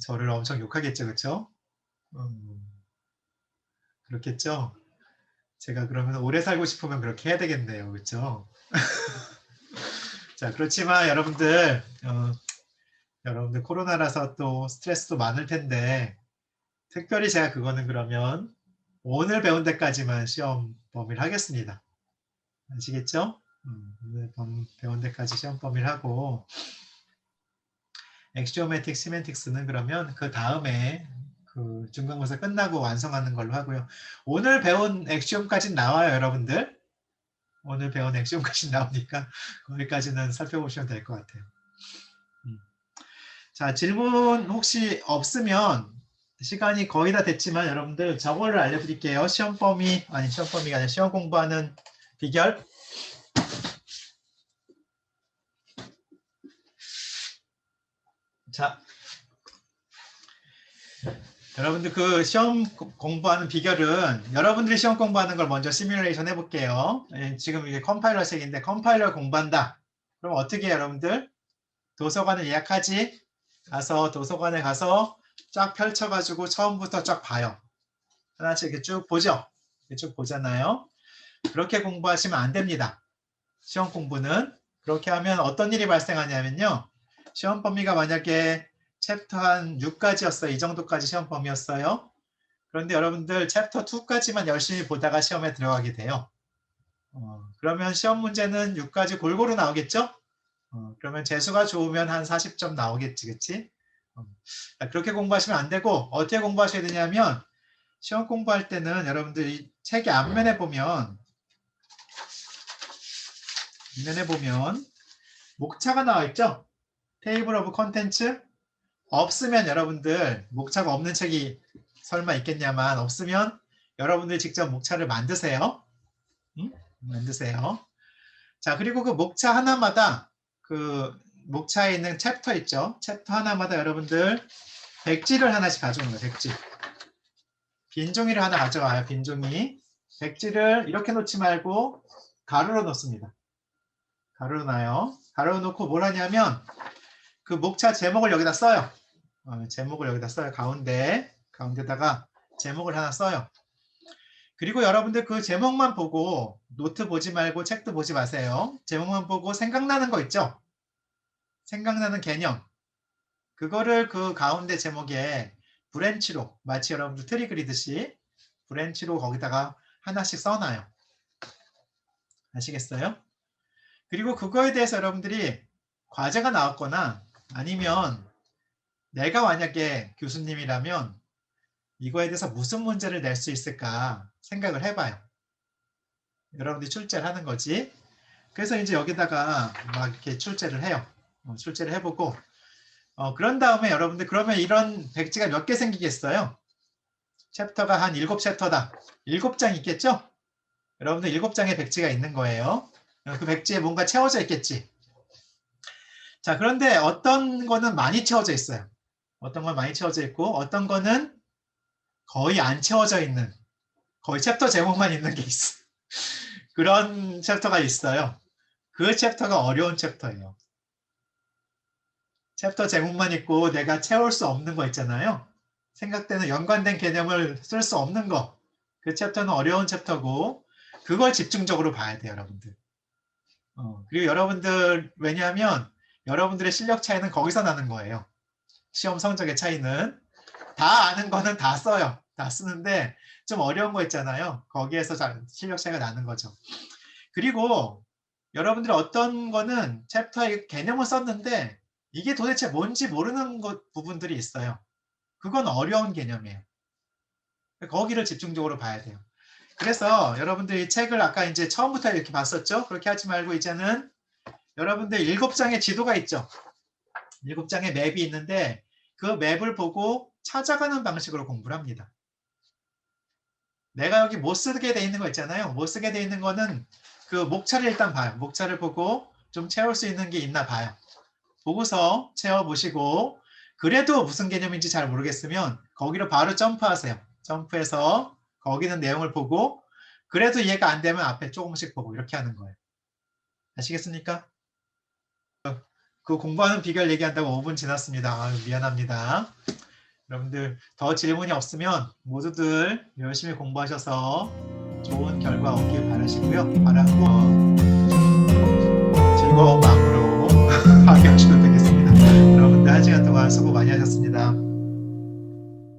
저를 엄청 욕하겠죠, 그렇죠? 그렇겠죠? 제가 그러면 오래 살고 싶으면 그렇게 해야 되겠네요, 그렇죠? 자, 그렇지만 여러분들 여러분들 코로나라서 또 스트레스도 많을 텐데 특별히 제가 그거는 그러면 오늘 배운 데까지만 시험 범위를 하겠습니다. 아시겠죠? 오늘 배운 데까지 시험 범위를 하고 액시오매틱 시멘틱스는 그러면 그 다음에 그 중간고사 끝나고 완성하는 걸로 하고요. 오늘 배운 액시옴까지는 나와요, 여러분들. 오늘 배운 액시옴까지 나오니까 거기까지는 살펴보시면 될 것 같아요. 자, 질문 혹시 없으면 시간이 거의 다 됐지만 여러분들 저거를 알려드릴게요. 시험 범위가 아니라 시험 공부하는 비결. 자, 여러분들 그 시험 공부하는 비결은 여러분들이 시험 공부하는 걸 먼저 시뮬레이션 해볼게요. 지금 이게 컴파일러 책인데 컴파일러 공부한다. 그럼 어떻게 해요, 여러분들? 도서관을 예약하지? 가서 도서관에 가서 쫙 펼쳐가지고 처음부터 쫙 봐요. 하나씩 이렇게 쭉 보죠. 이렇게 쭉 보잖아요. 그렇게 공부하시면 안 됩니다. 시험 공부는. 그렇게 하면 어떤 일이 발생하냐면요. 시험 범위가 만약에 챕터 한 6까지였어요. 이 정도까지 시험 범위였어요. 그런데 여러분들 챕터 2까지만 열심히 보다가 시험에 들어가게 돼요. 그러면 시험 문제는 6까지 골고루 나오겠죠? 그러면 재수가 좋으면 한 40점 나오겠지, 그치? 그렇게 공부하시면 안 되고 어떻게 공부하셔야 되냐면 시험 공부할 때는 여러분들이 책의 앞면에 보면 목차가 나와 있죠? 테이블 오브 컨텐츠 없으면 여러분들 목차가 없는 책이 설마 있겠냐만 없으면 여러분들 직접 목차를 만드세요. 만드세요. 자, 그리고 그 목차 하나마다 그 목차에 있는 챕터 있죠? 챕터 하나마다 여러분들 백지를 하나씩 가져오는 거예요. 백지. 빈 종이를 하나 가져와요. 빈 종이. 백지를 이렇게 놓지 말고 가로로 놓습니다. 가로로 놔요. 가로로 놓고 뭘 하냐면 그 목차 제목을 여기다 써요. 제목을 여기다 써요. 가운데다가 제목을 하나 써요. 그리고 여러분들 그 제목만 보고 노트 보지 말고 책도 보지 마세요. 제목만 보고 생각나는 거 있죠? 생각나는 개념. 그거를 그 가운데 제목에 브랜치로 마치 여러분들 트리 그리듯이 브랜치로 거기다가 하나씩 써놔요. 아시겠어요? 그리고 그거에 대해서 여러분들이 과제가 나왔거나 아니면 내가 만약에 교수님이라면 이거에 대해서 무슨 문제를 낼 수 있을까 생각을 해봐요. 여러분들이 출제를 하는 거지. 그래서 이제 여기다가 막 이렇게 출제를 해요. 출제를 해보고 그런 다음에 여러분들 그러면 이런 백지가 몇 개 생기겠어요? 챕터가 한 7챕터다. 7장 있겠죠? 여러분들 7장의 백지가 있는 거예요. 그 백지에 뭔가 채워져 있겠지. 자, 그런데 어떤 거는 많이 채워져 있어요. 어떤 건 많이 채워져 있고 어떤 거는 거의 안 채워져 있는 거의 챕터 제목만 있는 게 있어. 그런 챕터가 있어요. 그 챕터가 어려운 챕터예요. 챕터 제목만 있고 내가 채울 수 없는 거 있잖아요. 생각되는 연관된 개념을 쓸 수 없는 거. 그 챕터는 어려운 챕터고 그걸 집중적으로 봐야 돼요, 여러분들. 그리고 여러분들 왜냐하면 여러분들의 실력 차이는 거기서 나는 거예요. 시험 성적의 차이는. 다 아는 거는 다 써요. 다 쓰는데 좀 어려운 거 있잖아요. 거기에서 실력 차이가 나는 거죠. 그리고 여러분들이 어떤 거는 챕터의 개념을 썼는데 이게 도대체 뭔지 모르는 부분들이 있어요. 그건 어려운 개념이에요. 거기를 집중적으로 봐야 돼요. 그래서 여러분들이 책을 아까 이제 처음부터 이렇게 봤었죠? 그렇게 하지 말고 이제는 여러분들 7장의 지도가 있죠? 7장의 맵이 있는데 그 맵을 보고 찾아가는 방식으로 공부를 합니다. 내가 여기 못 쓰게 돼 있는 거 있잖아요. 못 쓰게 돼 있는 거는 그 목차를 일단 봐요. 목차를 보고 좀 채울 수 있는 게 있나 봐요. 보고서 채워보시고 그래도 무슨 개념인지 잘 모르겠으면 거기로 바로 점프하세요. 점프해서 거기는 내용을 보고 그래도 이해가 안 되면 앞에 조금씩 보고 이렇게 하는 거예요. 아시겠습니까? 그 공부하는 비결 얘기한다고 5분 지났습니다. 아유, 미안합니다. 여러분들 더 질문이 없으면 모두들 열심히 공부하셔서 좋은 결과 얻길 바라고